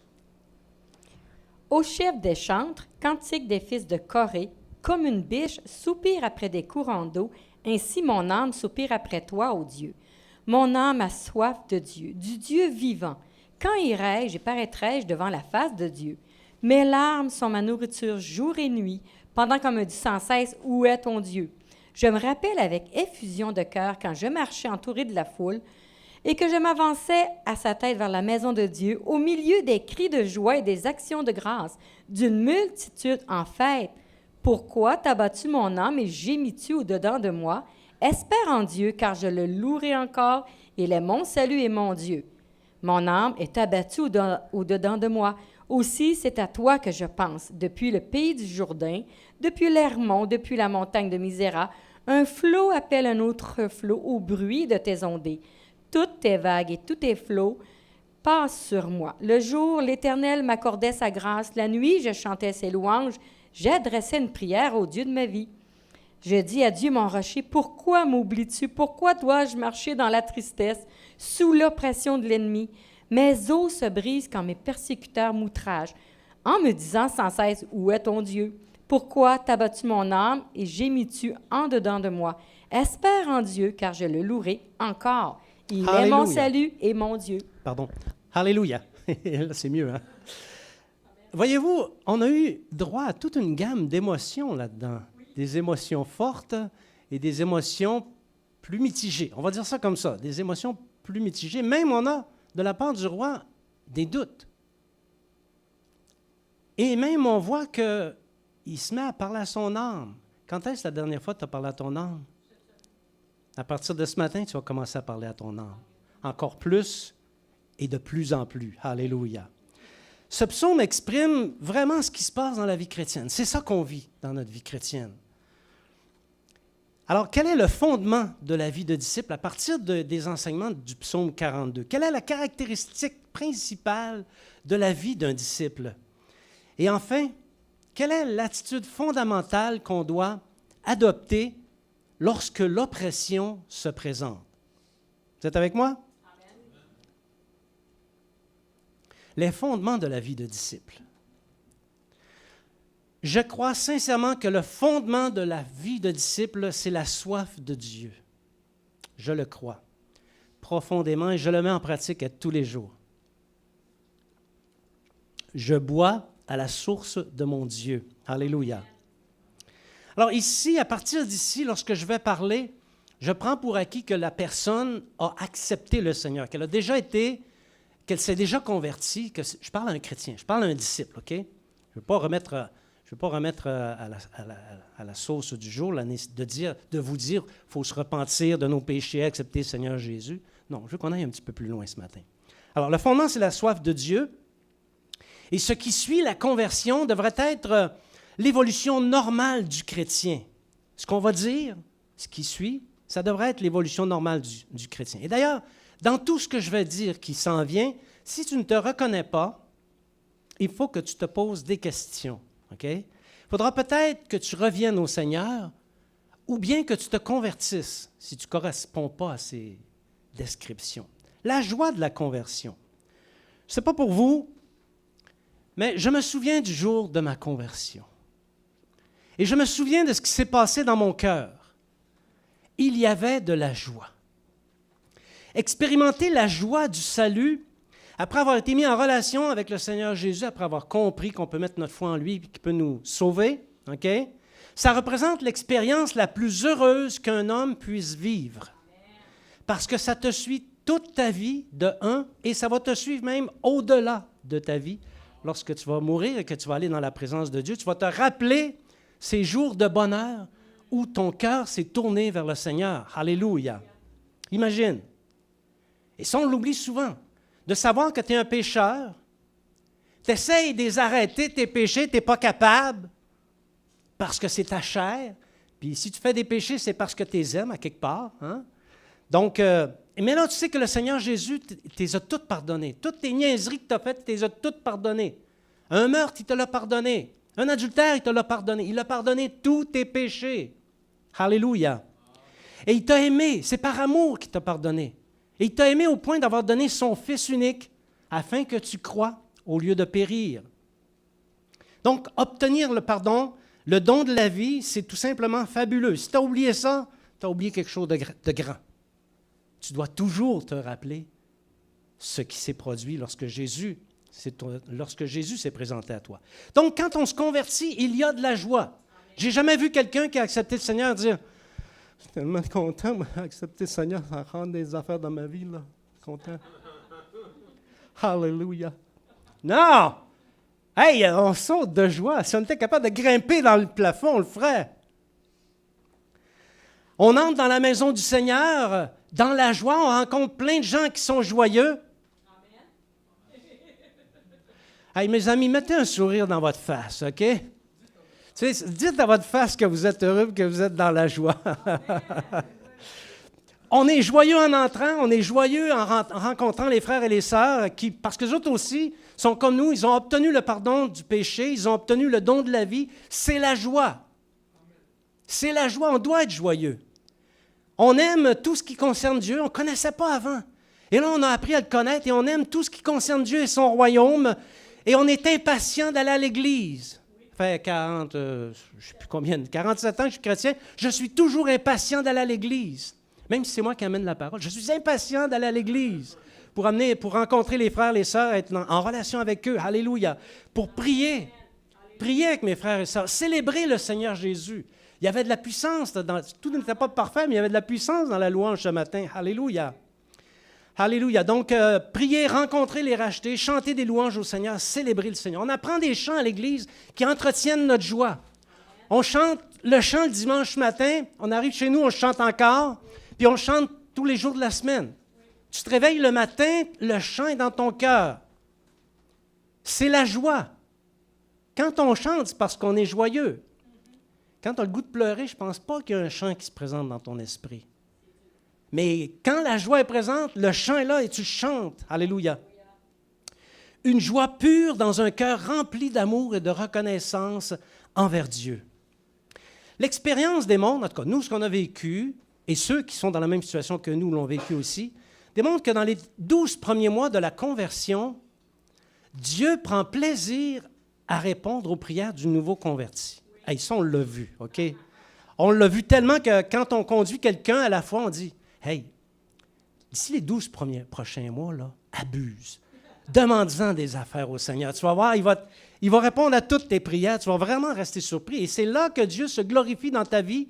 Au chef des chantres, cantique des fils de Corée, comme une biche soupire après des courants d'eau, ainsi mon âme soupire après toi, ô Dieu. Mon âme a soif de Dieu, du Dieu vivant. Quand irai-je et paraîtrai-je devant la face de Dieu? Mes larmes sont ma nourriture jour et nuit, pendant qu'on me dit sans cesse, où est ton Dieu? Je me rappelle avec effusion de cœur quand je marchais entouré de la foule et que je m'avançais à sa tête vers la maison de Dieu, au milieu des cris de joie et des actions de grâce, d'une multitude en fête. Pourquoi t'as battu mon âme et gémis-tu au-dedans de moi? Espère en Dieu, car je le louerai encore. Il est mon salut et mon Dieu. Mon âme est abattue au-dedans de moi. Aussi, c'est à toi que je pense. Depuis le pays du Jourdain, depuis l'Hermon, depuis la montagne de Miséra, un flot appelle un autre flot au bruit de tes ondées. Toutes tes vagues et tous tes flots passent sur moi. Le jour, l'Éternel m'accordait sa grâce. La nuit, je chantais ses louanges. J'adressais une prière au Dieu de ma vie. Je dis à Dieu, mon rocher, pourquoi m'oublies-tu? Pourquoi dois-je marcher dans la tristesse, sous l'oppression de l'ennemi? Mes os se brisent quand mes persécuteurs m'outragent, en me disant sans cesse, où est ton Dieu? Pourquoi t'as battu mon âme et gémis-tu en dedans de moi? Espère en Dieu, car je le louerai encore. Il Alléluia. est mon salut et mon Dieu. Pardon. Alléluia. Là, c'est mieux, hein? Voyez-vous, on a eu droit à toute une gamme d'émotions là-dedans. Des émotions fortes et des émotions plus mitigées. On va dire ça comme ça, des émotions plus mitigées. Même on a, de la part du roi, des doutes. Et même on voit qu'il se met à parler à son âme. Quand est-ce la dernière fois que tu as parlé à ton âme? À partir de ce matin, tu vas commencer à parler à ton âme. Encore plus et de plus en plus. Alléluia. Ce psaume exprime vraiment ce qui se passe dans la vie chrétienne. C'est ça qu'on vit dans notre vie chrétienne. Alors, quel est le fondement de la vie de disciple à partir des enseignements du psaume 42? Quelle est la caractéristique principale de la vie d'un disciple? Et enfin, quelle est l'attitude fondamentale qu'on doit adopter lorsque l'oppression se présente? Vous êtes avec moi? Les fondements de la vie de disciple. Je crois sincèrement que le fondement de la vie de disciple, c'est la soif de Dieu. Je le crois profondément et je le mets en pratique tous les jours. Je bois à la source de mon Dieu. Alléluia. Alors ici, à partir d'ici, lorsque je vais parler, je prends pour acquis que la personne a accepté le Seigneur, qu'elle s'est déjà convertie, je parle à un chrétien, je parle à un disciple, OK? Je ne veux pas remettre à la sauce du jour de vous dire qu'il faut se repentir de nos péchés, accepter le Seigneur Jésus. Non, je veux qu'on aille un petit peu plus loin ce matin. Alors, le fondement, c'est la soif de Dieu. Et ce qui suit la conversion devrait être l'évolution normale du chrétien. Ce qu'on va dire, ce qui suit, ça devrait être l'évolution normale du chrétien. Et d'ailleurs, dans tout ce que je vais dire qui s'en vient, si tu ne te reconnais pas, il faut que tu te poses des questions. Okay? Il faudra peut-être que tu reviennes au Seigneur ou bien que tu te convertisses si tu ne corresponds pas à ces descriptions. La joie de la conversion. Je ne sais pas pour vous, mais je me souviens du jour de ma conversion. Et je me souviens de ce qui s'est passé dans mon cœur. Il y avait de la joie. Expérimenter la joie du salut, après avoir été mis en relation avec le Seigneur Jésus, après avoir compris qu'on peut mettre notre foi en lui et qu'il peut nous sauver, OK? Ça représente l'expérience la plus heureuse qu'un homme puisse vivre. Parce que ça te suit toute ta vie, de un, et ça va te suivre même au-delà de ta vie. Lorsque tu vas mourir et que tu vas aller dans la présence de Dieu, tu vas te rappeler ces jours de bonheur où ton cœur s'est tourné vers le Seigneur. Alléluia. Imagine. Et ça, on l'oublie souvent. De savoir que tu es un pécheur, tu essaies de les arrêter, tes péchés, tu n'es pas capable, parce que c'est ta chair. Puis si tu fais des péchés, c'est parce que tu les aimes à quelque part. Hein? Donc, mais là, tu sais que le Seigneur Jésus les a toutes pardonnées. Toutes tes niaiseries que tu as faites, il les a toutes pardonnées. Un meurtre, il te l'a pardonné. Un adultère, il te l'a pardonné. Il a pardonné tous tes péchés. Alléluia. Et il t'a aimé. C'est par amour qu'il t'a pardonné. Et il t'a aimé au point d'avoir donné son Fils unique afin que tu crois au lieu de périr. Donc, obtenir le pardon, le don de la vie, c'est tout simplement fabuleux. Si tu as oublié ça, tu as oublié quelque chose de grand. Tu dois toujours te rappeler ce qui s'est produit lorsque Jésus s'est présenté à toi. Donc, quand on se convertit, il y a de la joie. Je n'ai jamais vu quelqu'un qui a accepté le Seigneur dire « Je suis tellement content d'accepter le Seigneur, ça rend des affaires dans ma vie, là. Content. » Alléluia. Non! Hey, on saute de joie. Si on était capable de grimper dans le plafond, on le ferait. On entre dans la maison du Seigneur, dans la joie, on rencontre plein de gens qui sont joyeux. Hey, mes amis, mettez un sourire dans votre face, OK? Tu sais, dites à votre face que vous êtes heureux, que vous êtes dans la joie. On est joyeux en entrant, on est joyeux en rencontrant les frères et les sœurs, parce que les autres aussi sont comme nous, ils ont obtenu le pardon du péché, ils ont obtenu le don de la vie. C'est la joie. C'est la joie, on doit être joyeux. On aime tout ce qui concerne Dieu, on ne connaissait pas avant. Et là, on a appris à le connaître et on aime tout ce qui concerne Dieu et son royaume. Et on est impatient d'aller à l'Église. Ça fait 47 ans que je suis chrétien, je suis toujours impatient d'aller à l'Église. Même si c'est moi qui amène la parole. Je suis impatient d'aller à l'Église pour rencontrer les frères et les sœurs, être en relation avec eux. Alléluia. Pour prier. Prier avec mes frères et sœurs. Célébrer le Seigneur Jésus. Il y avait de la puissance. Tout n'était pas parfait, mais il y avait de la puissance dans la louange ce matin. Alléluia. Alléluia. Donc, prier, rencontrer les rachetés, chanter des louanges au Seigneur, célébrer le Seigneur. On apprend des chants à l'Église qui entretiennent notre joie. On chante le chant le dimanche matin, on arrive chez nous, on chante encore, puis on chante tous les jours de la semaine. Tu te réveilles le matin, le chant est dans ton cœur. C'est la joie. Quand on chante, c'est parce qu'on est joyeux. Quand tu as le goût de pleurer, je ne pense pas qu'il y a un chant qui se présente dans ton esprit. Mais quand la joie est présente, le chant est là et tu chantes. Alléluia. Une joie pure dans un cœur rempli d'amour et de reconnaissance envers Dieu. L'expérience démontre, en tout cas, nous, ce qu'on a vécu, et ceux qui sont dans la même situation que nous l'ont vécu aussi, démontre que dans les 12 premiers mois de la conversion, Dieu prend plaisir à répondre aux prières du nouveau converti. Hey, ça, on l'a vu, OK? On l'a vu tellement que quand on conduit quelqu'un à la fois, on dit « Hey, d'ici les 12 prochains mois, là, abuse. Demande-en des affaires au Seigneur. Tu vas voir, il va répondre à toutes tes prières. Tu vas vraiment rester surpris. Et c'est là que Dieu se glorifie dans ta vie.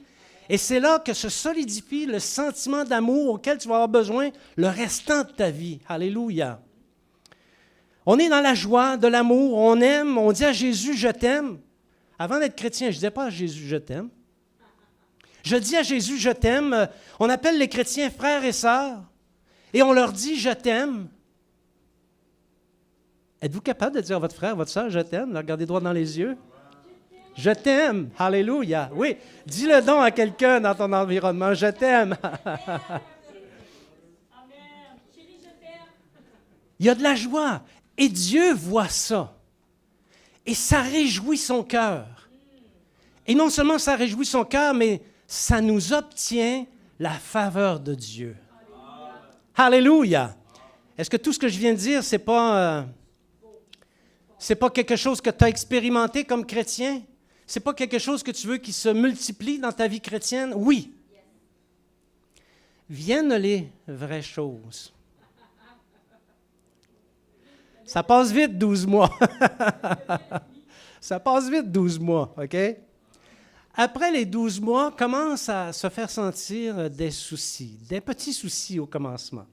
Et c'est là que se solidifie le sentiment d'amour auquel tu vas avoir besoin le restant de ta vie. Alléluia. On est dans la joie, de l'amour, on aime, on dit à Jésus « Je t'aime ». Avant d'être chrétien, je ne disais pas à Jésus « Je t'aime ». Je dis à Jésus « Je t'aime ». On appelle les chrétiens frères et sœurs et on leur dit « Je t'aime ». Êtes-vous capable de dire à votre frère, votre sœur « Je t'aime », regardez droit dans les yeux? Je t'aime. Alléluia. Oui, dis-le donc à quelqu'un dans ton environnement. Je t'aime. Il y a de la joie. Et Dieu voit ça. Et ça réjouit son cœur. Et non seulement ça réjouit son cœur, mais ça nous obtient la faveur de Dieu. Alléluia. Est-ce que tout ce que je viens de dire, c'est pas quelque chose que tu as expérimenté comme chrétien? C'est pas quelque chose que tu veux qui se multiplie dans ta vie chrétienne? Oui. Viennent les vraies choses. Ça passe vite, 12 mois. Ça passe vite, 12 mois, OK? Après les 12 mois, commencent à se faire sentir des soucis, des petits soucis au commencement.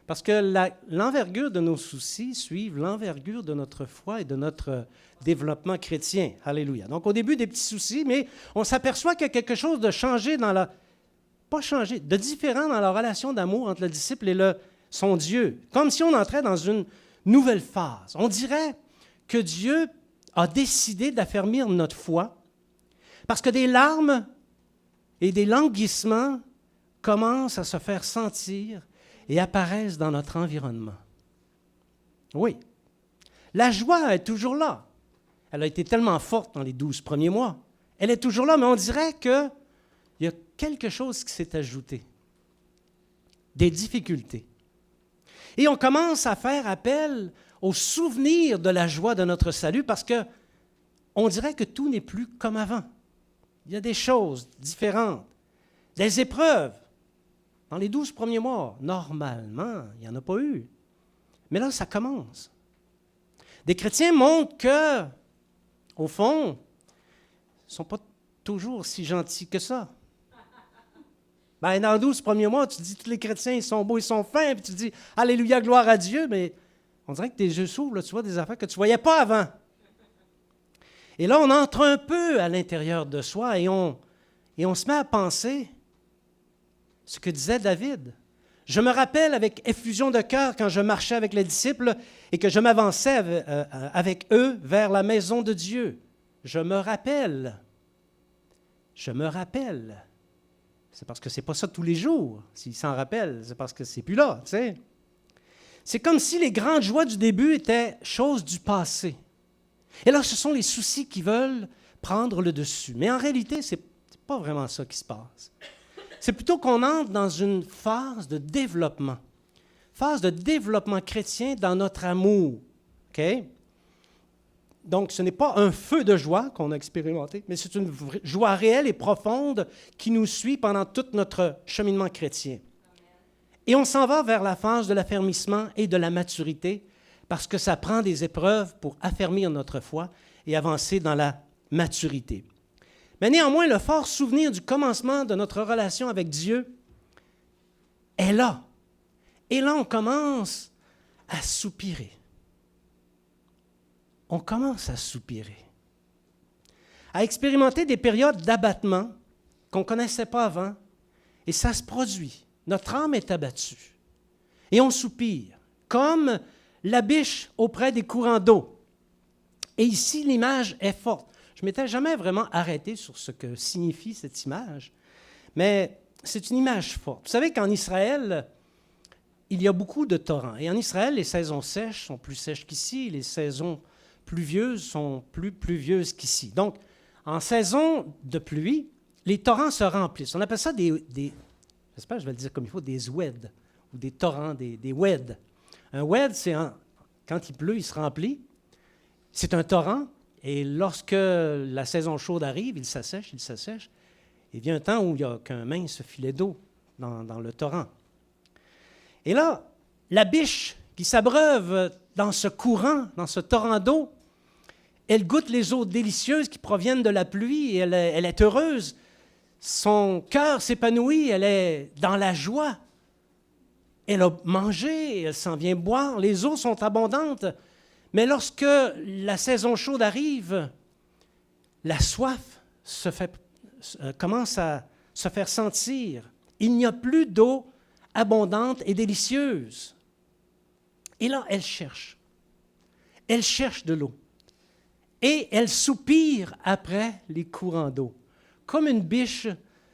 Parce que l'envergure de nos soucis suit l'envergure de notre foi et de notre développement chrétien. Alléluia. Donc, au début, des petits soucis, mais on s'aperçoit qu'il y a quelque chose de changé de différent dans la relation d'amour entre le disciple et son Dieu. Comme si on entrait dans une nouvelle phase. On dirait que Dieu a décidé d'affermir notre foi parce que des larmes et des languissements commencent à se faire sentir et apparaissent dans notre environnement. Oui, la joie est toujours là. Elle a été tellement forte dans les 12 premiers mois. Elle est toujours là, mais on dirait qu'il y a quelque chose qui s'est ajouté. Des difficultés. Et on commence à faire appel au souvenir de la joie de notre salut parce qu'on dirait que tout n'est plus comme avant. Il y a des choses différentes, des épreuves. Dans les 12 premiers mois, normalement, il n'y en a pas eu. Mais là, ça commence. Des chrétiens montrent que, au fond, ils ne sont pas toujours si gentils que ça. Ben, dans les 12 premiers mois, tu dis tous les chrétiens, ils sont beaux, ils sont fins, puis tu dis Alléluia, gloire à Dieu, mais on dirait que tes yeux s'ouvrent, là, tu vois des affaires que tu ne voyais pas avant. Et là, on entre un peu à l'intérieur de soi et on se met à penser ce que disait David. Je me rappelle avec effusion de cœur quand je marchais avec les disciples et que je m'avançais avec eux vers la maison de Dieu. Je me rappelle. C'est parce que ce n'est pas ça tous les jours. S'il s'en rappelle, c'est parce que c'est plus là, tu sais. C'est comme si les grandes joies du début étaient choses du passé. Et là, ce sont les soucis qui veulent prendre le dessus. Mais en réalité, ce n'est pas vraiment ça qui se passe. C'est plutôt qu'on entre dans une phase de développement chrétien dans notre amour. OK? Donc, ce n'est pas un feu de joie qu'on a expérimenté, mais c'est une joie réelle et profonde qui nous suit pendant tout notre cheminement chrétien. Et on s'en va vers la phase de l'affermissement et de la maturité parce que ça prend des épreuves pour affermir notre foi et avancer dans la maturité. Mais néanmoins, le fort souvenir du commencement de notre relation avec Dieu est là. Et là, on commence à soupirer. On commence à soupirer, à expérimenter des périodes d'abattement qu'on ne connaissait pas avant, et ça se produit. Notre âme est abattue, et on soupire, comme la biche auprès des courants d'eau. Et ici, l'image est forte. Je ne m'étais jamais vraiment arrêté sur ce que signifie cette image, mais c'est une image forte. Vous savez qu'en Israël, il y a beaucoup de torrents, et en Israël, les saisons sèches sont plus sèches qu'ici, les saisons pluvieuses sont plus pluvieuses qu'ici. Donc, en saison de pluie, les torrents se remplissent. On appelle ça j'espère que je vais le dire comme il faut, des oueds, ou des torrents, des oueds. Un oued, c'est quand il pleut, il se remplit. C'est un torrent, et lorsque la saison chaude arrive, il s'assèche. Il vient un temps où il n'y a qu'un mince filet d'eau dans le torrent. Et là, la biche qui s'abreuve dans ce courant, dans ce torrent d'eau, elle goûte les eaux délicieuses qui proviennent de la pluie et elle est heureuse. Son cœur s'épanouit, elle est dans la joie. Elle a mangé, elle s'en vient boire, les eaux sont abondantes. Mais lorsque la saison chaude arrive, la soif commence à se faire sentir. Il n'y a plus d'eau abondante et délicieuse. Et là, elle cherche. Elle cherche de l'eau. Et elle soupire après les courants d'eau. Comme une biche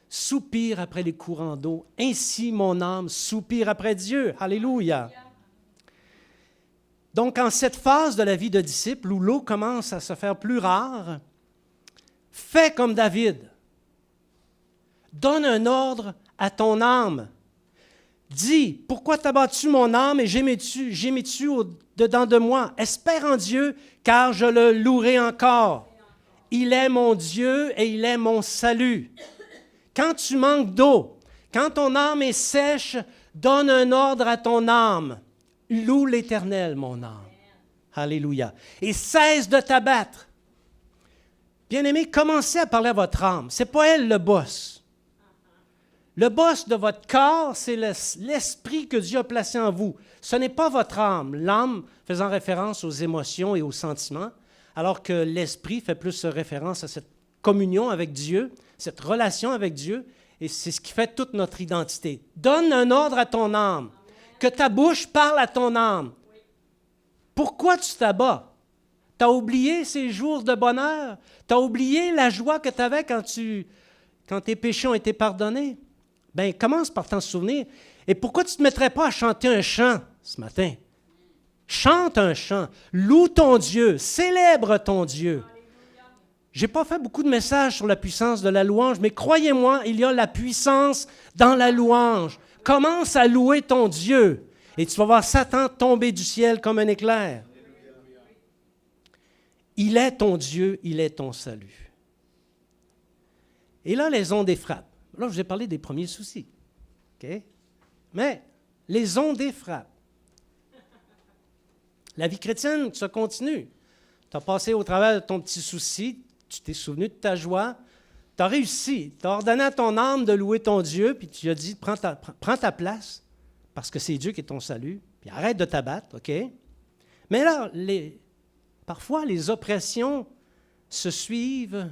soupire après les courants d'eau, ainsi mon âme soupire après Dieu. Alléluia. Donc, en cette phase de la vie de disciple où l'eau commence à se faire plus rare, fais comme David. Donne un ordre à ton âme. Dis, pourquoi t'abattu mon âme et gémis-tu au-dedans de moi? Espère en Dieu, car je le louerai encore. Il est mon Dieu et il est mon salut. Quand tu manques d'eau, quand ton âme est sèche, donne un ordre à ton âme. Loue l'Éternel, mon âme. Alléluia. Et cesse de t'abattre. Bien-aimés, commencez à parler à votre âme. Ce n'est pas elle le boss. Le boss de votre corps, c'est l'esprit que Dieu a placé en vous. Ce n'est pas votre âme. L'âme faisant référence aux émotions et aux sentiments, alors que l'esprit fait plus référence à cette communion avec Dieu, cette relation avec Dieu, et c'est ce qui fait toute notre identité. Donne un ordre à ton âme. Que ta bouche parle à ton âme. Pourquoi tu t'abats? Tu as oublié ces jours de bonheur? Tu as oublié la joie que tu avais quand tes péchés ont été pardonnés? Bien, commence par t'en souvenir. Et pourquoi tu ne te mettrais pas à chanter un chant ce matin? Chante un chant. Loue ton Dieu. Célèbre ton Dieu. Je n'ai pas fait beaucoup de messages sur la puissance de la louange, mais croyez-moi, il y a la puissance dans la louange. Commence à louer ton Dieu et tu vas voir Satan tomber du ciel comme un éclair. Il est ton Dieu, il est ton salut. Et là, les ondées frappent. Là, je vous ai parlé des premiers soucis. OK? Mais les ondées frappent. La vie chrétienne se continue. Tu as passé au travers de ton petit souci, tu t'es souvenu de ta joie, tu as réussi, tu as ordonné à ton âme de louer ton Dieu, puis tu lui as dit, prends ta place, parce que c'est Dieu qui est ton salut, puis arrête de t'abattre, OK? Mais là, parfois, les oppressions se suivent,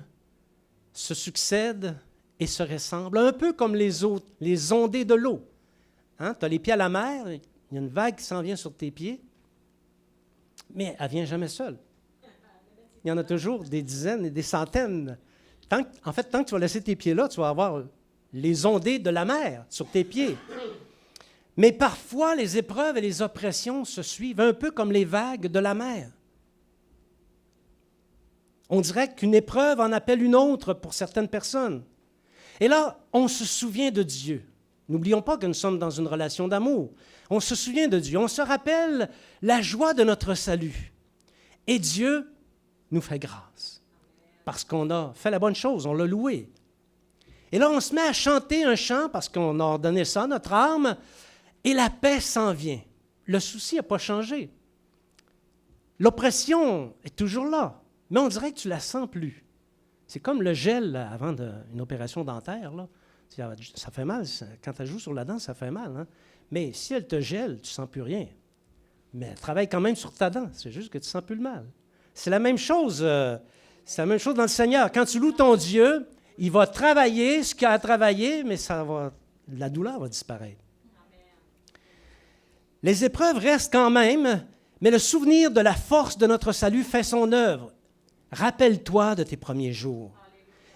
se succèdent et se ressemblent, un peu comme les ondées de l'eau. Hein? Tu as les pieds à la mer, il y a une vague qui s'en vient sur tes pieds, mais elle ne vient jamais seule. Il y en a toujours des dizaines et des centaines. Tant que tu vas laisser tes pieds là, tu vas avoir les ondées de la mer sur tes pieds. Mais parfois, les épreuves et les oppressions se suivent un peu comme les vagues de la mer. On dirait qu'une épreuve en appelle une autre pour certaines personnes. Et là, on se souvient de Dieu. N'oublions pas que nous sommes dans une relation d'amour. On se souvient de Dieu. On se rappelle la joie de notre salut. Et Dieu nous fait grâce. Parce qu'on a fait la bonne chose, on l'a loué. Et là, on se met à chanter un chant parce qu'on a ordonné ça à notre âme, et la paix s'en vient. Le souci n'a pas changé. L'oppression est toujours là, mais on dirait que tu ne la sens plus. C'est comme le gel là, avant une opération dentaire. Là. Ça fait mal. Quand elle joue sur la dent, ça fait mal. Hein? Mais si elle te gèle, tu ne sens plus rien. Mais elle travaille quand même sur ta dent. C'est juste que tu ne sens plus le mal. C'est la même chose. C'est la même chose dans le Seigneur. Quand tu loues ton Dieu, il va travailler ce qu'il a à travailler, mais la douleur va disparaître. Les épreuves restent quand même, mais le souvenir de la force de notre salut fait son œuvre. Rappelle-toi de tes premiers jours.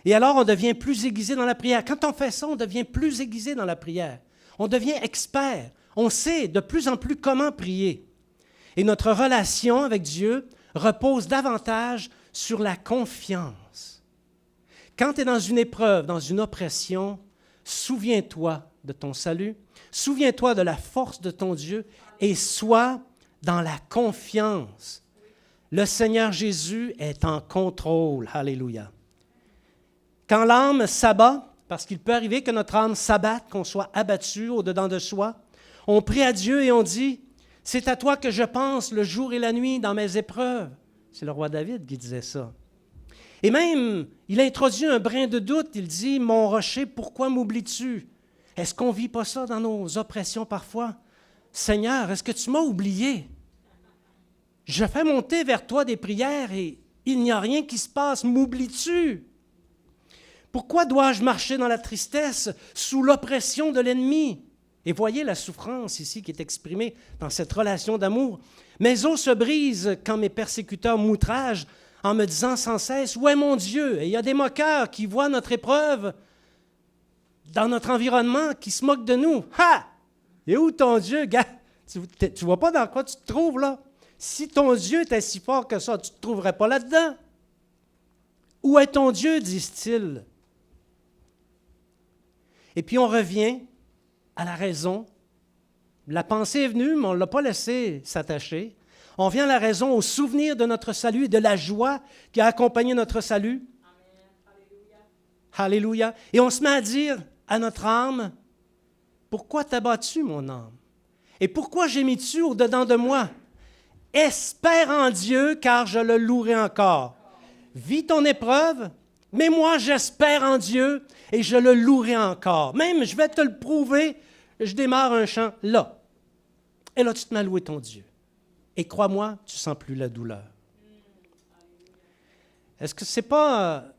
Et alors, on devient plus aiguisé dans la prière. Quand on fait ça, on devient plus aiguisé dans la prière. On devient expert. On sait de plus en plus comment prier. Et notre relation avec Dieu repose davantage sur la confiance. Quand tu es dans une épreuve, dans une oppression, souviens-toi de ton salut, souviens-toi de la force de ton Dieu et sois dans la confiance. Le Seigneur Jésus est en contrôle. Alléluia. Quand l'âme s'abat, parce qu'il peut arriver que notre âme s'abatte, qu'on soit abattu au-dedans de soi, on prie à Dieu et on dit, « C'est à toi que je pense le jour et la nuit dans mes épreuves. » C'est le roi David qui disait ça. Et même, il a introduit un brin de doute. Il dit, « Mon rocher, pourquoi m'oublies-tu? » Est-ce qu'on ne vit pas ça dans nos oppressions parfois? « Seigneur, est-ce que tu m'as oublié? Je fais monter vers toi des prières et il n'y a rien qui se passe. M'oublies-tu? Pourquoi dois-je marcher dans la tristesse sous l'oppression de l'ennemi? » Et voyez la souffrance ici qui est exprimée dans cette relation d'amour. Mes os se brisent quand mes persécuteurs m'outragent en me disant sans cesse, « Où est mon Dieu? » Et il y a des moqueurs qui voient notre épreuve dans notre environnement, qui se moquent de nous. « Ha! Et où ton Dieu? Gars, tu ne vois pas dans quoi tu te trouves là? Si ton Dieu était si fort que ça, tu ne te trouverais pas là-dedans. Où est ton Dieu? » disent-ils. Et puis on revient à la raison La pensée est venue, mais on ne l'a pas laissé s'attacher. On vient à la raison, au souvenir de notre salut et de la joie qui a accompagné notre salut. Alléluia. Et on se met à dire à notre âme, « Pourquoi t'as-tu, mon âme? Et pourquoi gémis-tu au-dedans de moi? Espère en Dieu, car je le louerai encore. Vis ton épreuve, mais moi j'espère en Dieu et je le louerai encore. Même, je vais te le prouver, je démarre un chant là. Et là, tu te mets à louer ton Dieu. Et crois-moi, tu ne sens plus la douleur. Est-ce que c'est pas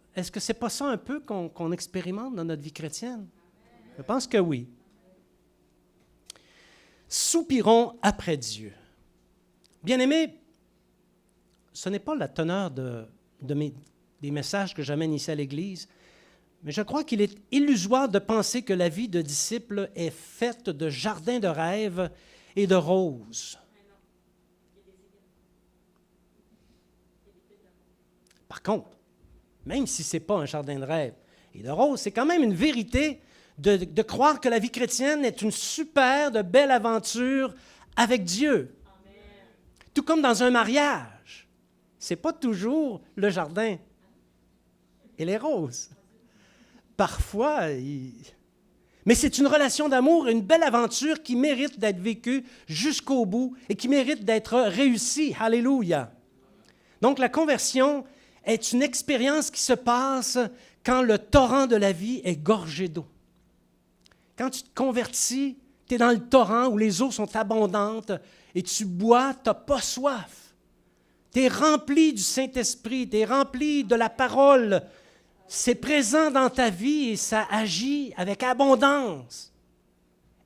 ça un peu qu'on expérimente dans notre vie chrétienne? Je pense que oui. Soupirons après Dieu. Bien-aimés, ce n'est pas la teneur des messages que j'amène ici à l'Église, mais je crois qu'il est illusoire de penser que la vie de disciple est faite de jardins de rêves et de roses. Par contre, même si ce n'est pas un jardin de rêve et de roses, c'est quand même une vérité de croire que la vie chrétienne est une super, de belle aventure avec Dieu. Amen. Tout comme dans un mariage. Ce n'est pas toujours le jardin et les roses. Parfois, mais c'est une relation d'amour, une belle aventure qui mérite d'être vécue jusqu'au bout et qui mérite d'être réussie. Alléluia. Donc la conversion est une expérience qui se passe quand le torrent de la vie est gorgé d'eau. Quand tu te convertis, tu es dans le torrent où les eaux sont abondantes et tu bois, tu n'as pas soif. Tu es rempli du Saint-Esprit, tu es rempli de la parole. C'est présent dans ta vie et ça agit avec abondance.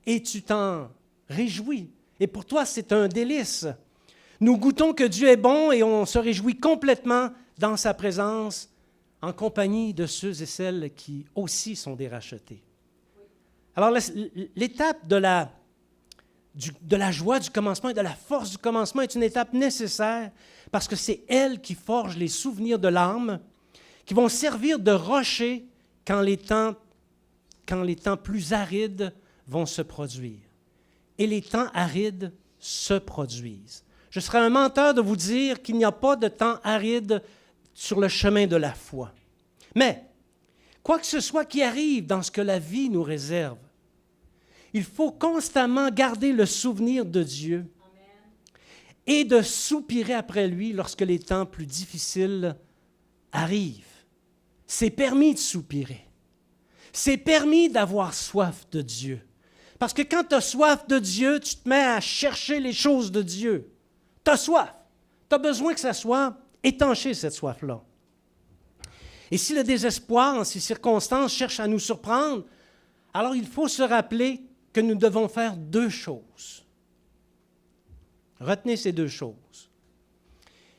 Et tu t'en réjouis. Et pour toi, c'est un délice. Nous goûtons que Dieu est bon et on se réjouit complètement dans sa présence, en compagnie de ceux et celles qui aussi sont des rachetés. Alors, l'étape de la joie du commencement et de la force du commencement est une étape nécessaire parce que c'est elle qui forge les souvenirs de l'âme qui vont servir de rocher quand les temps plus arides vont se produire. Et les temps arides se produisent. Je serais un menteur de vous dire qu'il n'y a pas de temps aride sur le chemin de la foi. Mais, quoi que ce soit qui arrive dans ce que la vie nous réserve, il faut constamment garder le souvenir de Dieu et de soupirer après lui lorsque les temps plus difficiles arrivent. C'est permis de soupirer. C'est permis d'avoir soif de Dieu. Parce que quand tu as soif de Dieu, tu te mets à chercher les choses de Dieu. Tu as soif. Tu as besoin que ça soit étanché, cette soif-là. Et si le désespoir, en ces circonstances, cherche à nous surprendre, alors il faut se rappeler que nous devons faire deux choses. Retenez ces deux choses.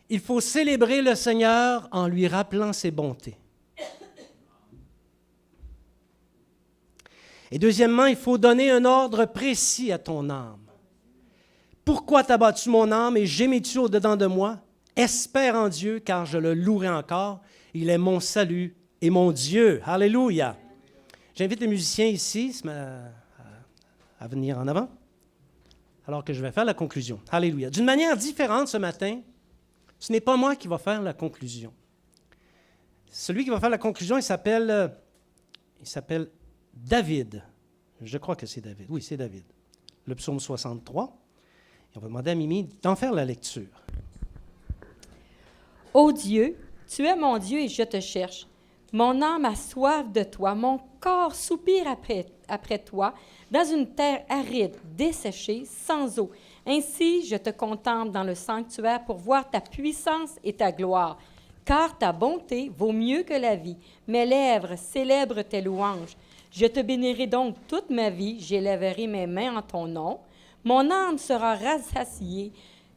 Il faut célébrer le Seigneur en lui rappelant ses bontés. Et deuxièmement, il faut donner un ordre précis à ton âme. Pourquoi t'as battu mon âme et gémis-tu au-dedans de moi? Espère en Dieu, car je le louerai encore. Il est mon salut et mon Dieu. Alléluia. J'invite les musiciens ici à venir en avant, alors que je vais faire la conclusion. Alléluia. D'une manière différente ce matin, ce n'est pas moi qui va faire la conclusion. Celui qui va faire la conclusion, il s'appelle David. Je crois que c'est David. Oui, c'est David. Le psaume 63. Et on va demander à Mimi d'en faire la lecture. Ô Dieu, tu es mon Dieu et je te cherche. Mon âme a soif de toi, mon corps soupire après toi, dans une terre aride, desséchée, sans eau. Ainsi, je te contemple dans le sanctuaire pour voir ta puissance et ta gloire. Car ta bonté vaut mieux que la vie. Mes lèvres célèbrent tes louanges. Je te bénirai donc toute ma vie, j'élèverai mes mains en ton nom. Mon âme sera rassasiée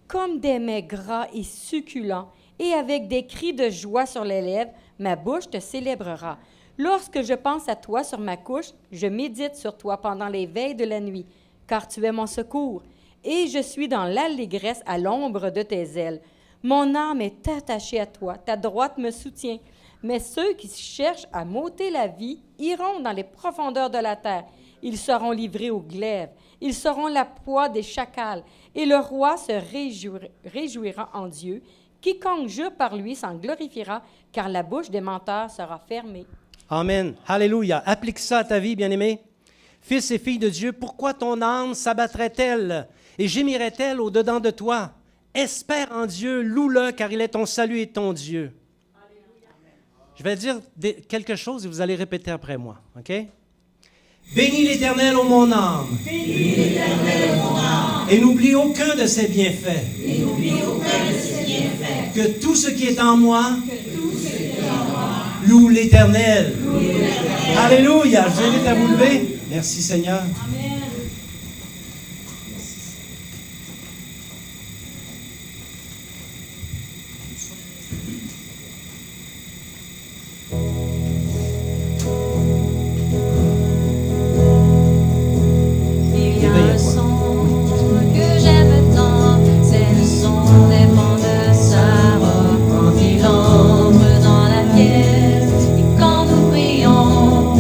comme des mets gras et succulents, et avec des cris de joie sur les lèvres, ma bouche te célébrera. Lorsque je pense à toi sur ma couche, je médite sur toi pendant les veilles de la nuit, car tu es mon secours, et je suis dans l'allégresse à l'ombre de tes ailes. Mon âme est attachée à toi, ta droite me soutient. Mais ceux qui cherchent à m'ôter la vie iront dans les profondeurs de la terre. Ils seront livrés au glaive Ils seront la proie des chacals, et le roi se réjouira en Dieu. Quiconque jure par lui s'en glorifiera, car la bouche des menteurs sera fermée. Amen. Alléluia. Applique ça à ta vie, bien-aimé. Fils et filles de Dieu, pourquoi ton âme s'abattrait-elle et gémirait-elle au-dedans de toi? Espère en Dieu, loue-le, car il est ton salut et ton Dieu. Je vais dire quelque chose et vous allez répéter après moi, OK? Bénis l'Éternel, ô mon âme. Bénis l'Éternel, mon âme. Et n'oublie aucun de ses bienfaits. Et n'oublie aucun de ses bienfaits. Que tout ce qui est en moi loue l'Éternel. Alléluia. Je vous invite à vous lever. Merci Seigneur. Amen. Il y a un son que j'aime tant, c'est le son des vents de sa robe quand il entre dans la pièce. Et quand nous prions,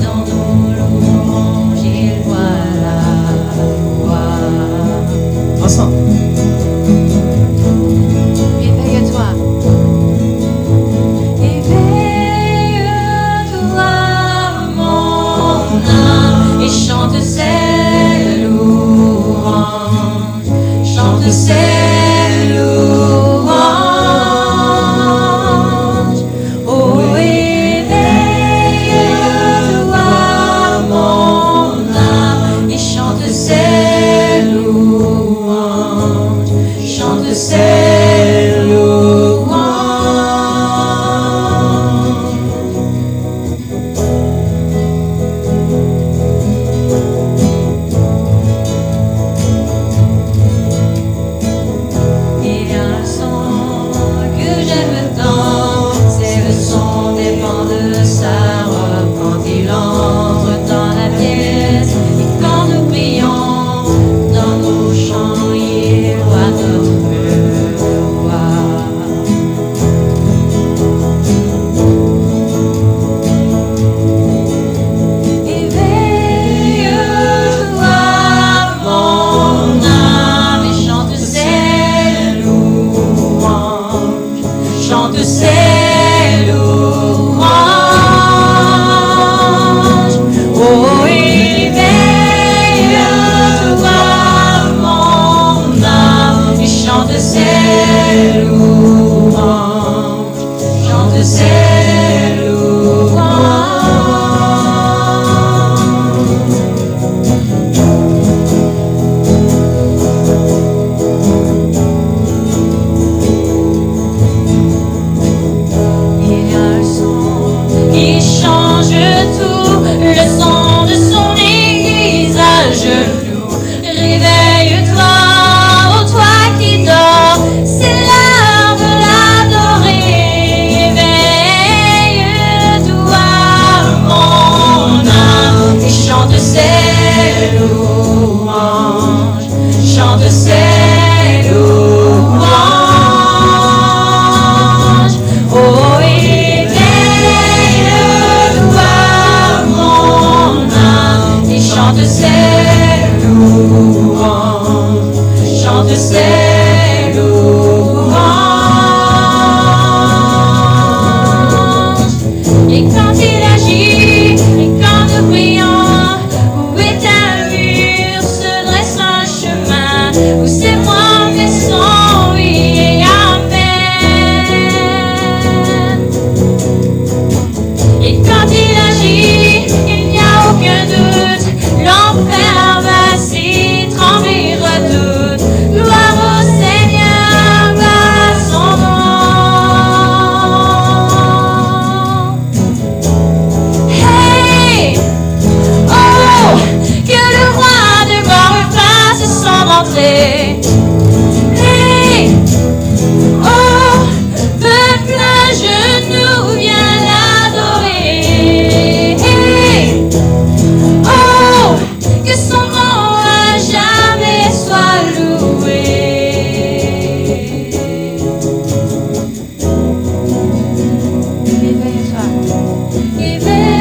dans nos louanges, il voit la voix. Ensemble. Éveille-toi. Éveille-toi, mon âme, et chante ses louanges. Chante ses louanges. Oh, éveille-toi, mon âme, et chante ses louanges. Chante ses louanges. Il y a un son que j'aime tant, c'est le son des pans de sa robe quand il entre dans la pièce. Et quand nous prions, dans nos chants, il voit notre voix. Éveille-toi, mon âme, et chante ses louanges. Chante ses louanges. Oh, éveille-toi, mon âme, et chante ses louanges. Chante ses louanges. Il y a un son qui change tout, le son de son église à genoux. Réveille-toi, ô toi qui dors, c'est l'heure de l'adorer. Éveille-toi, mon âme, et chante ses louanges. Chante ses louanges. Oh, éveille-toi, mon âme, et chante ses louanges. Chante ses louanges. Et quand il agit, et quand nous prions, où est un mur, se dresse un chemin, où c'est moi, mais son oui et amen. Et quand il agit, il n'y a aucun doute, l'enfer va s'y trembler redoute. Gloire au Seigneur, à son nom. Hey! Oh! Que le roi de gloire fasse son entrée. Hey! Oh! Peuple à genoux, viens l'adorer. Hey! Oh! Que son nom à jamais soit loué. Éveille-toi. Éveille-toi,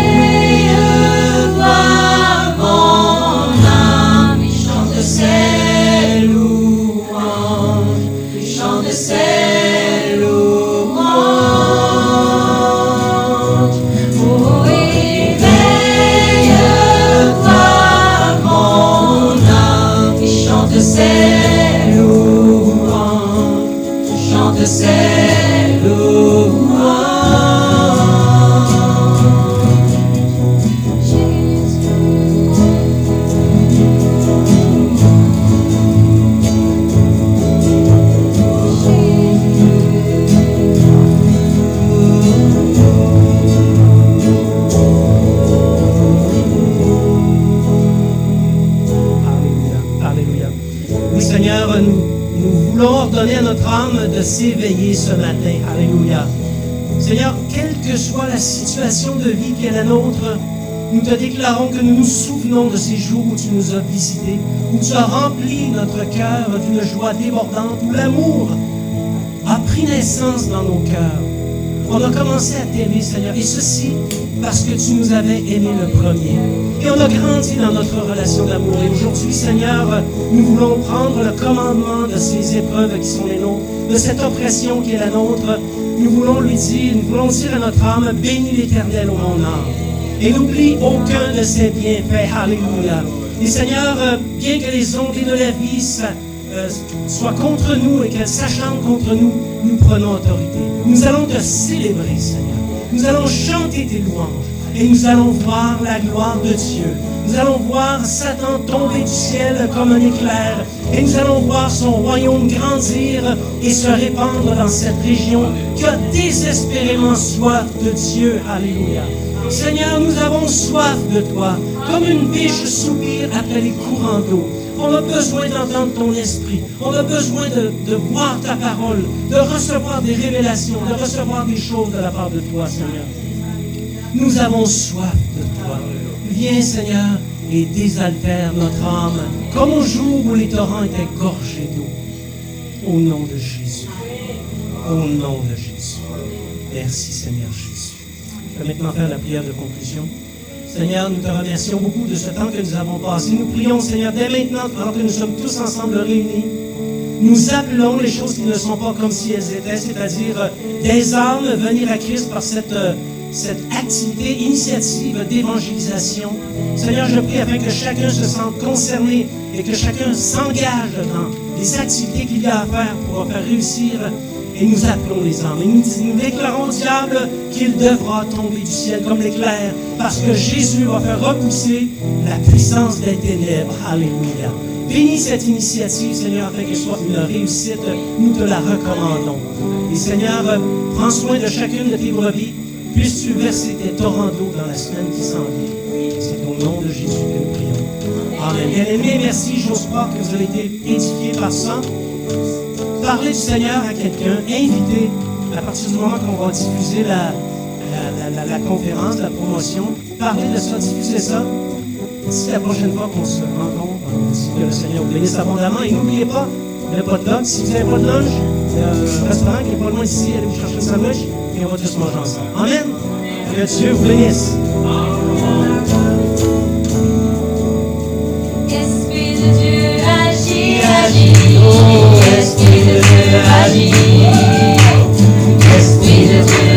mon âme, et chante ses louanges. Seigneur, nous voulons ordonner à notre âme de s'éveiller ce matin. Alléluia. Seigneur, quelle que soit la situation de vie qui est la nôtre, nous te déclarons que nous nous souvenons de ces jours où tu nous as visités, où tu as rempli notre cœur d'une joie débordante, où l'amour a pris naissance dans nos cœurs. On a commencé à t'aimer, Seigneur, et ceci parce que tu nous avais aimés le premier. Et on a grandi dans notre relation d'amour. Et aujourd'hui, Seigneur, nous voulons prendre le commandement de ces épreuves qui sont les nôtres, de cette oppression qui est la nôtre. Nous voulons dire à notre âme, bénis l'Éternel, ô mon âme. Et n'oublie aucun de ses bienfaits. Alléluia. Et Seigneur, bien que les ondées de la vie soient contre nous et qu'elles s'acharnent contre nous, nous prenons autorité. Nous allons te célébrer, Seigneur. Nous allons chanter tes louanges. Et nous allons voir la gloire de Dieu. Nous allons voir Satan tomber du ciel comme un éclair. Et nous allons voir son royaume grandir et se répandre dans cette région qui a désespérément soif de Dieu. Alléluia. Seigneur, nous avons soif de toi, comme une biche soupire après les courants d'eau. On a besoin d'entendre ton esprit. On a besoin de voir ta parole, de recevoir des révélations, de recevoir des choses de la part de toi, Seigneur. Nous avons soif de toi. Viens, Seigneur, et désaltère notre âme, comme au jour où les torrents étaient gorgés d'eau. Au nom de Jésus. Au nom de Jésus. Merci, Seigneur Jésus. Je vais maintenant faire la prière de conclusion. Seigneur, nous te remercions beaucoup de ce temps que nous avons passé. Nous prions, Seigneur, dès maintenant, alors que nous sommes tous ensemble réunis, nous appelons les choses qui ne sont pas comme si elles étaient, c'est-à-dire des âmes venir à Christ par cette activité, initiative d'évangélisation. Seigneur, je prie afin que chacun se sente concerné et que chacun s'engage dans les activités qu'il y a à faire pour faire réussir. Et nous appelons les âmes. Et nous déclarons au diable qu'il devra tomber du ciel comme l'éclair, parce que Jésus va faire repousser la puissance des ténèbres. Alléluia. Bénis cette initiative, Seigneur, afin qu'elle soit une réussite. Nous te la recommandons. Et Seigneur, prends soin de chacune de tes brebis. Puisses-tu verser tes torrents d'eau dans la semaine qui s'en vient. C'est au nom de Jésus que nous prions. Amen. Bien-aimés, merci. J'ose croire que vous avez été édifiés par ça. Parlez du Seigneur à quelqu'un. Invitez, à partir du moment qu'on va diffuser la conférence, la promotion, parlez de ça, diffusez ça. D'ici la prochaine fois qu'on se rencontre, on dit que le Seigneur vous bénisse abondamment. Et n'oubliez pas, le potluck, si vous n'avez pas de lunch, il y a un restaurant qui est pas loin d'ici, allez vous chercher un sandwich et on va tous manger ensemble. Amen. Que Dieu vous bénisse. Esprit de Dieu, agis, agis. Oh, Esprit de Dieu, agis. Esprit de Dieu,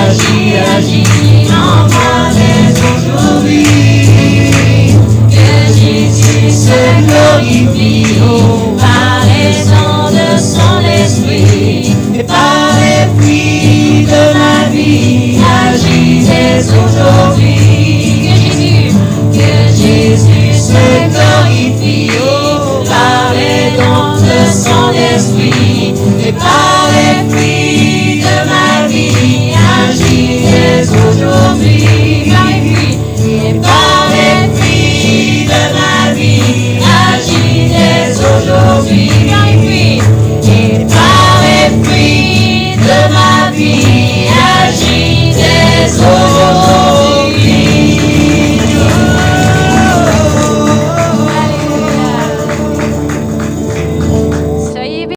agis, agis. En moi dès aujourd'hui. Que Jésus se glorifie. Oh, par les ondes de son esprit et par les pluies de ma vie, agis dès aujourd'hui. Que Jésus se glorifie, oh, par les dons de son esprit et par